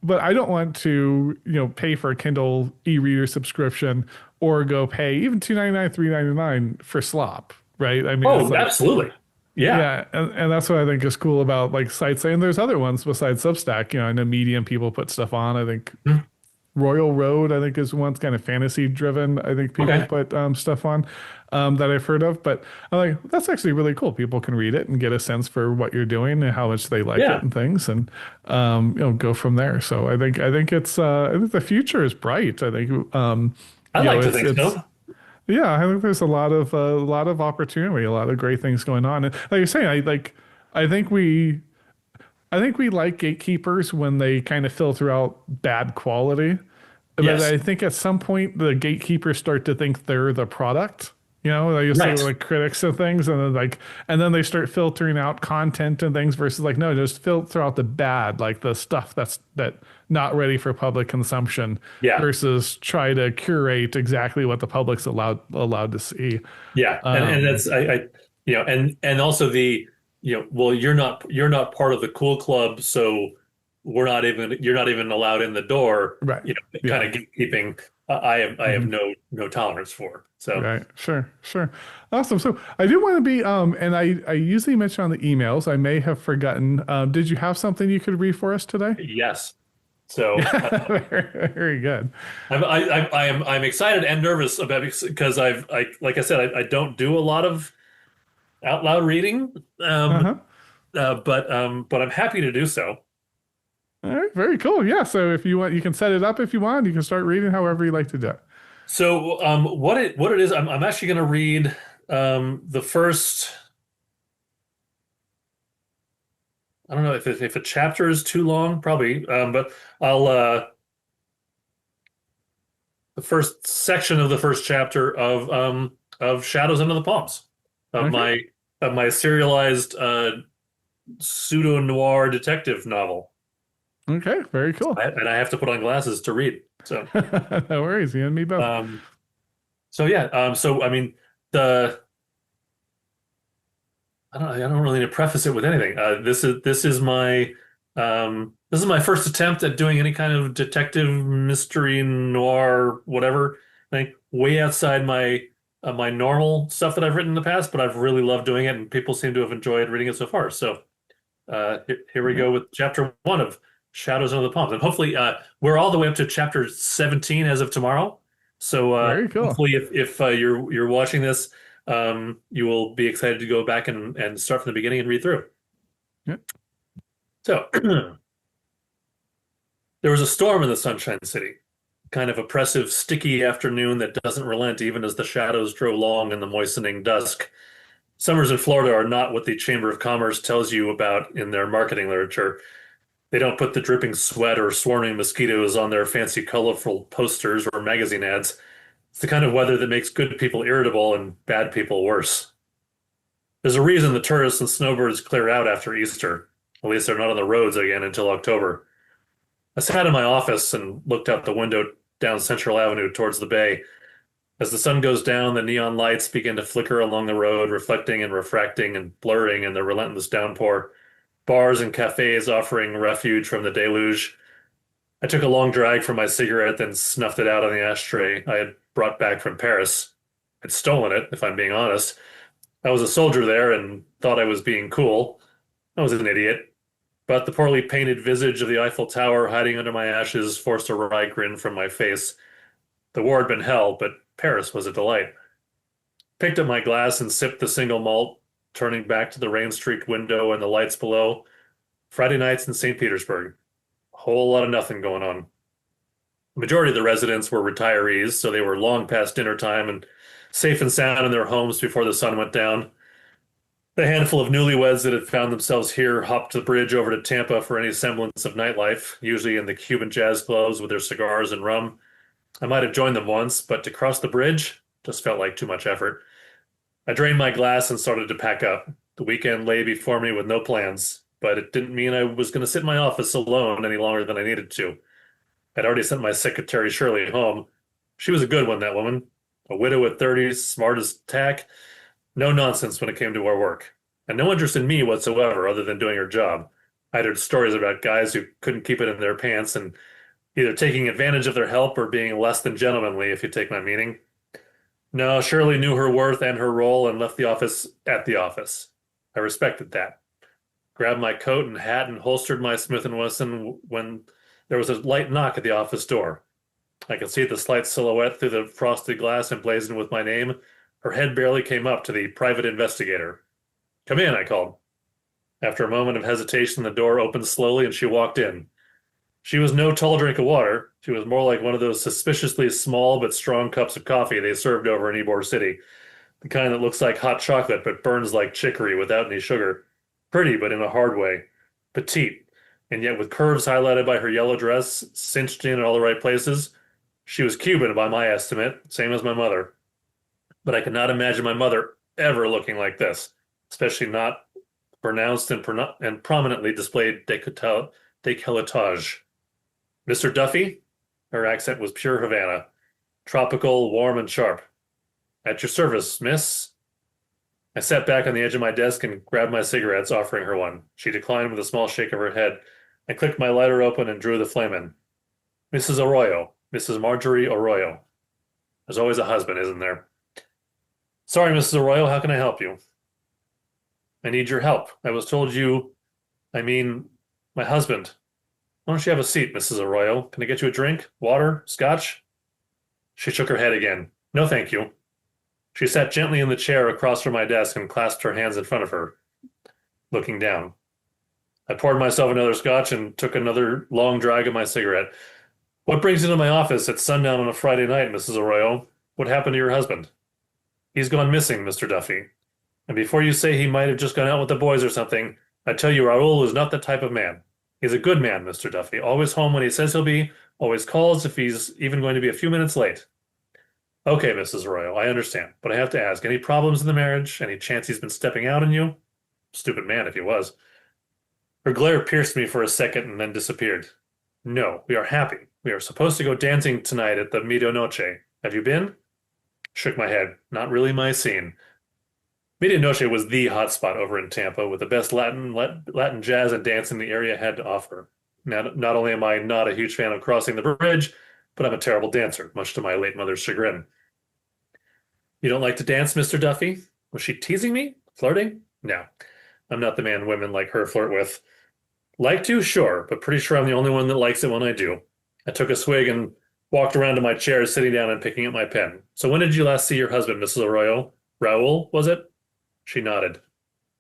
But I don't want to, pay for a Kindle e-reader subscription or go pay even $2.99, $3.99 for slop. Right. I mean, it's Oh, like, absolutely. Yeah. yeah, and that's what I think is cool about like sites. And there's other ones besides Substack. I know Medium people put stuff on. I think Royal Road, I think, is one's kind of fantasy driven. I think people Okay. put stuff on that I've heard of. But I'm like, that's actually really cool. People can read it and get a sense for what you're doing and how much they like it Yeah, and things, and go from there. So I think the future is bright. I think I like to think it's so. yeah. I think there's a lot of opportunity, a lot of great things going on. And like you're saying, I think we. I think we like gatekeepers when they kind of filter out bad quality. But Yes. I think at some point the gatekeepers start to think they're the product. Like you say, Right. like critics of things, and then they start filtering out content and things versus like, no, just filter out the bad, like the stuff that not ready for public consumption, Yeah. versus try to curate exactly what the public's allowed to see. Yeah. And Um, that's and also well, you're not part of the cool club, so you're not even allowed in the door, right. kind Yeah. of gatekeeping. I have Mhm. no tolerance for. So Right. Sure. Sure. Awesome. So I do want to be, and I usually mention on the emails, I may have forgotten. Did you have something you could read for us today? yes. So Yeah. Very good. I'm excited and nervous about it because like I said, I don't do a lot of out loud reading, Uh-huh. but I'm happy to do so. All right. Very cool. Yeah. So if you want, you can set it up if you want. You can start reading however you like to do it. So what it is, I'm actually going to read the first. I don't know if a chapter is too long, probably, but I'll the first section of the first chapter of Shadows Under the Palms of Okay. my serialized pseudo noir detective novel. Okay. Very cool. And I have to put on glasses to read. So No worries. You and me both. um, so yeah, so I mean the I don't really need to preface it with anything. This is my first attempt at doing any kind of detective mystery noir whatever. I think way outside my normal stuff that I've written in the past, but I've really loved doing it, and people seem to have enjoyed reading it so far. So here we Okay. go with chapter one of Shadows Over the Palms, and hopefully we're all the way up to chapter 17 as of tomorrow. So Very cool. hopefully, if you're watching this, you will be excited to go back and start from the beginning and read through. Yeah. So there was a storm in the Sunshine City, kind of oppressive, sticky afternoon that doesn't relent even as the shadows grow long in the moistening dusk. Summers in Florida are not what the Chamber of Commerce tells you about in their marketing literature. They don't put the dripping sweat or swarming mosquitoes on their fancy, colorful posters or magazine ads. It's the kind of weather that makes good people irritable and bad people worse. There's a reason the tourists and snowbirds clear out after Easter. At least they're not on the roads again until October. I sat in my office and looked out the window down Central Avenue towards the bay. As the sun goes down, the neon lights begin to flicker along the road, reflecting and refracting and blurring in the relentless downpour. Bars and cafes offering refuge from the deluge. I took a long drag from my cigarette, then snuffed it out on the ashtray I had brought back from Paris. I'd stolen it, if I'm being honest. I was a soldier there and thought I was being cool. I was an idiot. But the poorly painted visage of the Eiffel Tower hiding under my ashes forced a wry grin from my face. The war had been hell, but Paris was a delight. Picked up my glass and sipped the single malt, turning back to the rain-streaked window and the lights below. Friday nights in St. Petersburg. A whole lot of nothing going on. The majority of the residents were retirees, so they were long past dinner time and safe and sound in their homes before the sun went down. The handful of newlyweds that had found themselves here hopped the bridge over to Tampa for any semblance of nightlife, usually in the Cuban jazz clubs with their cigars and rum. I might have joined them once, but to cross the bridge just felt like too much effort. I drained my glass and started to pack up. The weekend lay before me with no plans, but it didn't mean I was going to sit in my office alone any longer than I needed to. I'd already sent my secretary Shirley home. She was a good one, that woman. A widow at 30s, smart as tack, no nonsense when it came to our work. And no interest in me whatsoever other than doing her job. I'd heard stories about guys who couldn't keep it in their pants and either taking advantage of their help or being less than gentlemanly, if you take my meaning. No, Shirley knew her worth and her role and left the office at the office. I respected that. Grabbed my coat and hat and holstered my Smith& Wesson when there was a light knock at the office door. I could see the slight silhouette through the frosted glass emblazoned with my name. Her head barely came up to the private investigator. Come in, I called. After a moment of hesitation, the door opened slowly and she walked in. She was no tall drink of water. She was more like one of those suspiciously small but strong cups of coffee they served over in Ybor City. The kind that looks like hot chocolate but burns like chicory without any sugar. Pretty, but in a hard way. Petite, and yet with curves highlighted by her yellow dress, cinched in all the right places. She was Cuban by my estimate, same as my mother. But I could not imagine my mother ever looking like this, especially not pronounced and prominently displayed décolletage. Mr. Duffy? Her accent was pure Havana. Tropical, warm, and sharp. At your service, miss. I sat back on the edge of my desk and grabbed my cigarettes, offering her one. She declined with a small shake of her head. I clicked my lighter open and drew the flame in. Mrs. Arroyo. Mrs. Marjorie Arroyo. There's always a husband, isn't there? Sorry, Mrs. Arroyo, how can I help you? I need your help. I was told my husband. Why don't you have a seat, Mrs. Arroyo? Can I get you a drink? Water? Scotch? She shook her head again. No, thank you. She sat gently in the chair across from my desk and clasped her hands in front of her, looking down. I poured myself another scotch and took another long drag of my cigarette. What brings you to my office at sundown on a Friday night, Mrs. Arroyo? What happened to your husband? He's gone missing, Mr. Duffy. And before you say he might have just gone out with the boys or something, I tell you Raoul is not that type of man. He's a good man, Mr. Duffy, always home when he says he'll be, always calls if he's even going to be a few minutes late. Okay, Mrs. Arroyo, I understand, but I have to ask, any problems in the marriage? Any chance he's been stepping out on you? Stupid man if he was. Her glare pierced me for a second and then disappeared. No, we are happy. We are supposed to go dancing tonight at the Medianoche. Have you been? Shook my head. Not really my scene. Medianoche was the hotspot over in Tampa, with the best Latin jazz and dancing the area had to offer. Not only am I not a huge fan of crossing the bridge, but I'm a terrible dancer, much to my late mother's chagrin. You don't like to dance, Mr. Duffy? Was she teasing me? Flirting? No. I'm not the man women like her flirt with. Like to? Sure, but pretty sure I'm the only one that likes it when I do. I took a swig and walked around to my chair, sitting down and picking up my pen. So when did you last see your husband, Mrs. Arroyo? Raoul, was it? She nodded.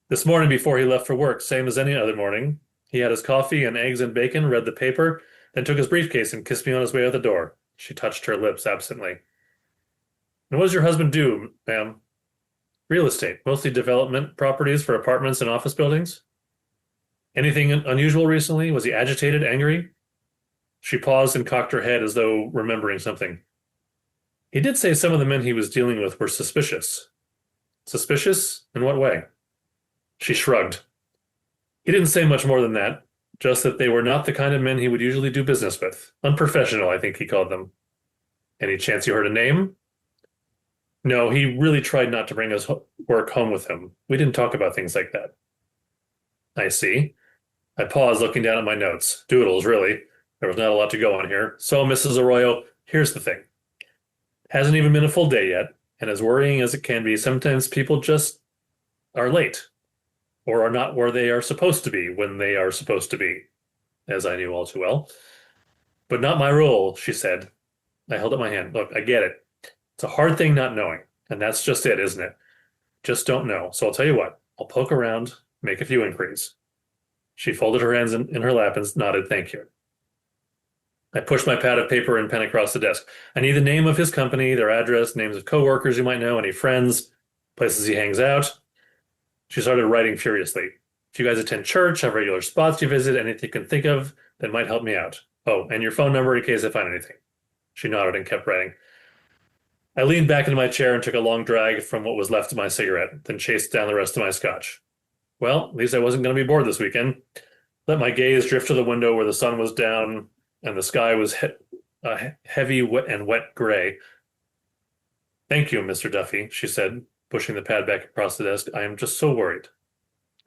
This morning before he left for work, same as any other morning. He had his coffee and eggs and bacon, read the paper, then took his briefcase and kissed me on his way out the door. She touched her lips absently. And what does your husband do, ma'am? Real estate, mostly development properties for apartments and office buildings. Anything unusual recently? Was he agitated, angry? She paused and cocked her head as though remembering something. He did say some of the men he was dealing with were suspicious. Suspicious? In what way? She shrugged. He didn't say much more than that, just that they were not the kind of men he would usually do business with. Unprofessional, I think he called them. Any chance you heard a name? No, he really tried not to bring his work home with him. We didn't talk about things like that. I see. I paused, looking down at my notes. Doodles, really. There was not a lot to go on here. So, Mrs. Arroyo, here's the thing. Hasn't even been a full day yet, and as worrying as it can be, sometimes people just are late, or are not where they are supposed to be when they are supposed to be, as I knew all too well. But not my role, she said. I held up my hand. Look, I get it. It's a hard thing not knowing, and that's just it, isn't it? Just don't know. So I'll tell you what. I'll poke around, make a few inquiries. She folded her hands in her lap and nodded, thank you. I pushed my pad of paper and pen across the desk. I need the name of his company, their address, names of coworkers you might know, any friends, places he hangs out. She started writing furiously. If you guys attend church, have regular spots you visit, anything you can think of that might help me out. Oh, and your phone number in case I find anything. She nodded and kept writing. I leaned back into my chair and took a long drag from what was left of my cigarette, then chased down the rest of my scotch. Well, at least I wasn't going to be bored this weekend. Let my gaze drift to the window where the sun was down and the sky was heavy and wet gray. Thank you, Mr. Duffy, she said, pushing the pad back across the desk. I am just so worried.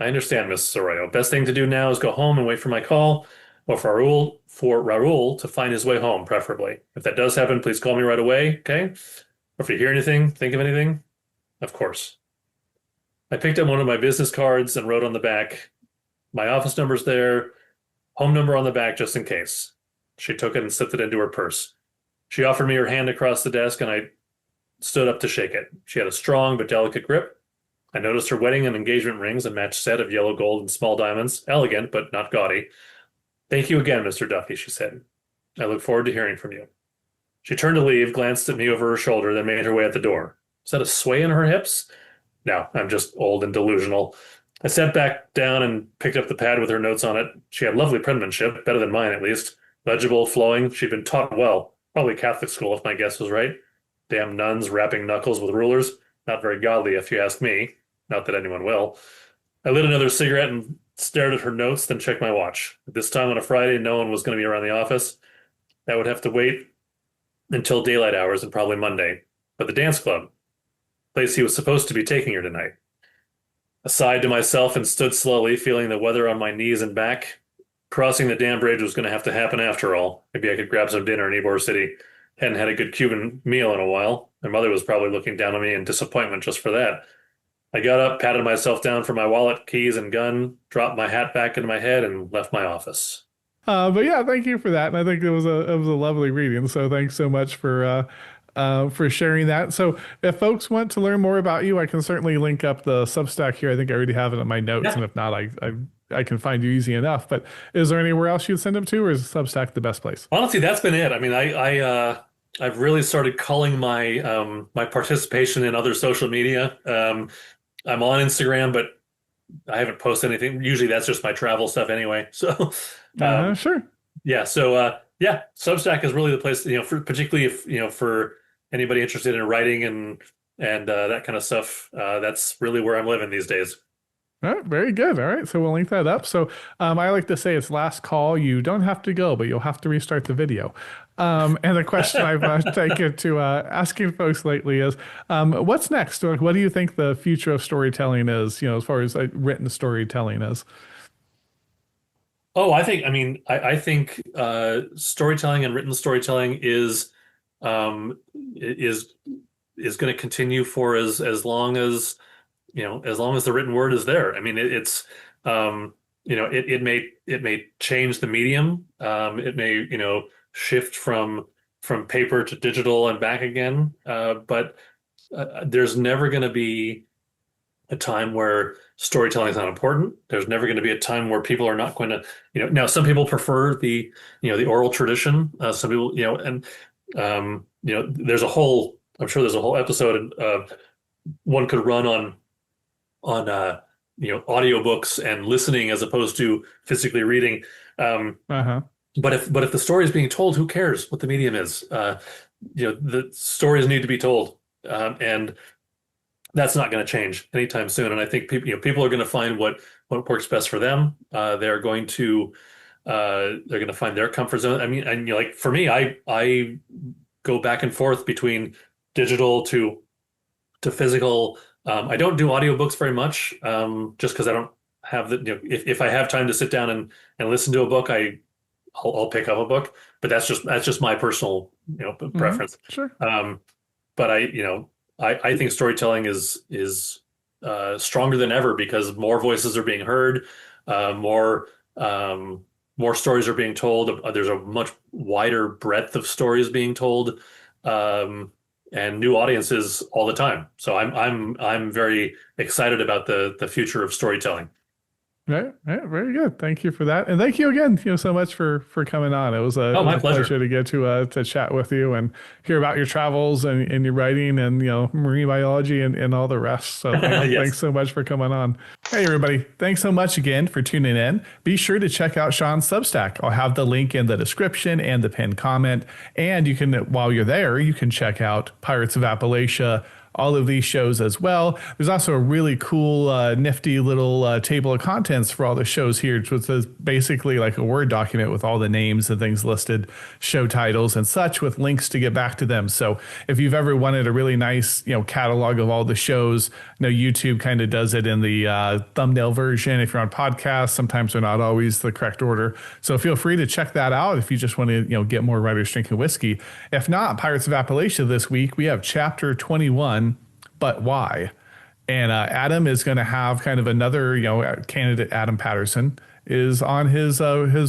I understand, Mrs. Arroyo. Best thing to do now is go home and wait for my call, or for Raoul to find his way home, preferably. If that does happen, please call me right away, okay? Or if you hear anything, think of anything, of course. I picked up one of my business cards and wrote on the back, my office number's there, home number on the back just in case. She took it and slipped it into her purse. She offered me her hand across the desk, and I stood up to shake it. She had a strong but delicate grip. I noticed her wedding and engagement rings, a matched set of yellow gold and small diamonds, elegant but not gaudy. Thank you again, Mr. Duffy, she said. I look forward to hearing from you. She turned to leave, glanced at me over her shoulder, then made her way at the door. Is that a sway in her hips? No, I'm just old and delusional. I sat back down and picked up the pad with her notes on it. She had lovely penmanship, better than mine at least. Legible, flowing. She'd been taught well. Probably Catholic school, if my guess was right. Damn nuns rapping knuckles with rulers. Not very godly, if you ask me. Not that anyone will. I lit another cigarette and stared at her notes, then checked my watch. At this time on a Friday, no one was going to be around the office. That would have to wait until daylight hours and probably Monday. But the dance club, place he was supposed to be taking her tonight. I sighed to myself and stood slowly, feeling the weather on my knees and back. Crossing the dam bridge was going to have to happen after all. Maybe I could grab some dinner in Ybor City. Hadn't had a good Cuban meal in a while. My mother was probably looking down on me in disappointment just for that. I got up, patted myself down for my wallet, keys, and gun, dropped my hat back into my head, and left my office. But yeah, thank you for that. And I think it was a lovely reading. So thanks so much for sharing that. So if folks want to learn more about you, I can certainly link up the Substack here. I think I already have it in my notes, Yeah. and if not, I can find you easy enough. But is there anywhere else you'd send them to, or is Substack the best place? Honestly, that's been it. I mean, I've really started culling my my participation in other social media. I'm on Instagram, but I haven't posted anything. Usually that's just my travel stuff anyway. So Sure. yeah, so yeah, Substack is really the place, for particularly if, for anybody interested in writing and that kind of stuff. That's really where I'm living these days. All right, very good. All right, so we'll link that up. So I like to say it's last call. You don't have to go, but you'll have to restart the video. And the question I've taken to asking folks lately is, what's next? Or what do you think the future of storytelling is, as far as written storytelling is? Oh, I think storytelling and written storytelling um, is going to continue for as long as as long as the written word is there. I mean, it may change the medium. It may shift from paper to digital and back again. But there's never going to be a time where storytelling is not important. There's never going to be a time where people are not going to, now some people prefer the oral tradition. Some people, I'm sure there's a whole episode one could run on audiobooks and listening as opposed to physically reading. Uh-huh. But if the story is being told, who cares what the medium is? The stories need to be told, and that's not going to change anytime soon. And I think people are going to find what works best for them. They're going to find their comfort zone. I mean, and like for me, I go back and forth between digital to physical. I don't do audiobooks very much, just because I don't have if I have time to sit down and listen to a book, I'll pick up a book, but that's just my personal preference. Sure. But I think storytelling is stronger than ever because more voices are being heard, more more stories are being told. There's a much wider breadth of stories being told, and new audiences all the time. So I'm very excited about the future of storytelling. Right, right, very good. Thank you for that, and thank you again, so much for coming on. It was My a pleasure. pleasure to get to chat with you and hear about your travels and your writing and marine biology and all the rest. So Yes. thanks so much for coming on. Hey everybody, thanks so much again for tuning in. Be sure to check out Sean's Substack. I'll have the link in the description and the pinned comment. And you can, while you're there, you can check out Pirates of Appalachia, all of these shows as well. There's also a really cool, nifty little table of contents for all the shows here, which is basically like a Word document with all the names and things listed, show titles and such, with links to get back to them. So if you've ever wanted a really nice, catalog of all the shows, YouTube kind of does it in the thumbnail version. If you're on podcasts, sometimes they're not always the correct order. So feel free to check that out if you just want to, get more writers drinking whiskey. If not, Pirates of Appalachia this week, we have chapter 21. But why? And Adam is going to have kind of another, candidate. Adam Patterson is on his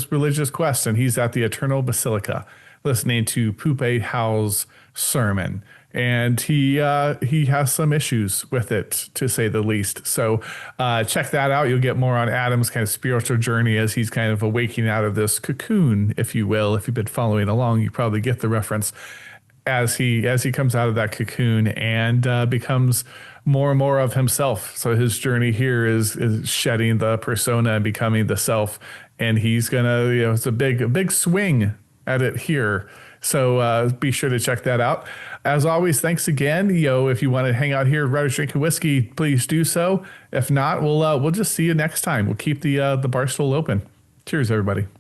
religious quest, and he's at the Eternal Basilica. listening to Pupe Howe's sermon. And he has some issues with it, to say the least. So check that out. You'll get more on Adam's kind of spiritual journey as he's kind of awakening out of this cocoon, if you will. If you've been following along, you probably get the reference as he comes out of that cocoon and becomes more and more of himself. So his journey here is shedding the persona and becoming the self. And he's gonna, it's a big swing at it here. So be sure to check that out. As always, thanks again. If you want to hang out here, Writers Drinking Whiskey, please do so. If not, we'll just see you next time. We'll keep the bar stool open. Cheers, everybody.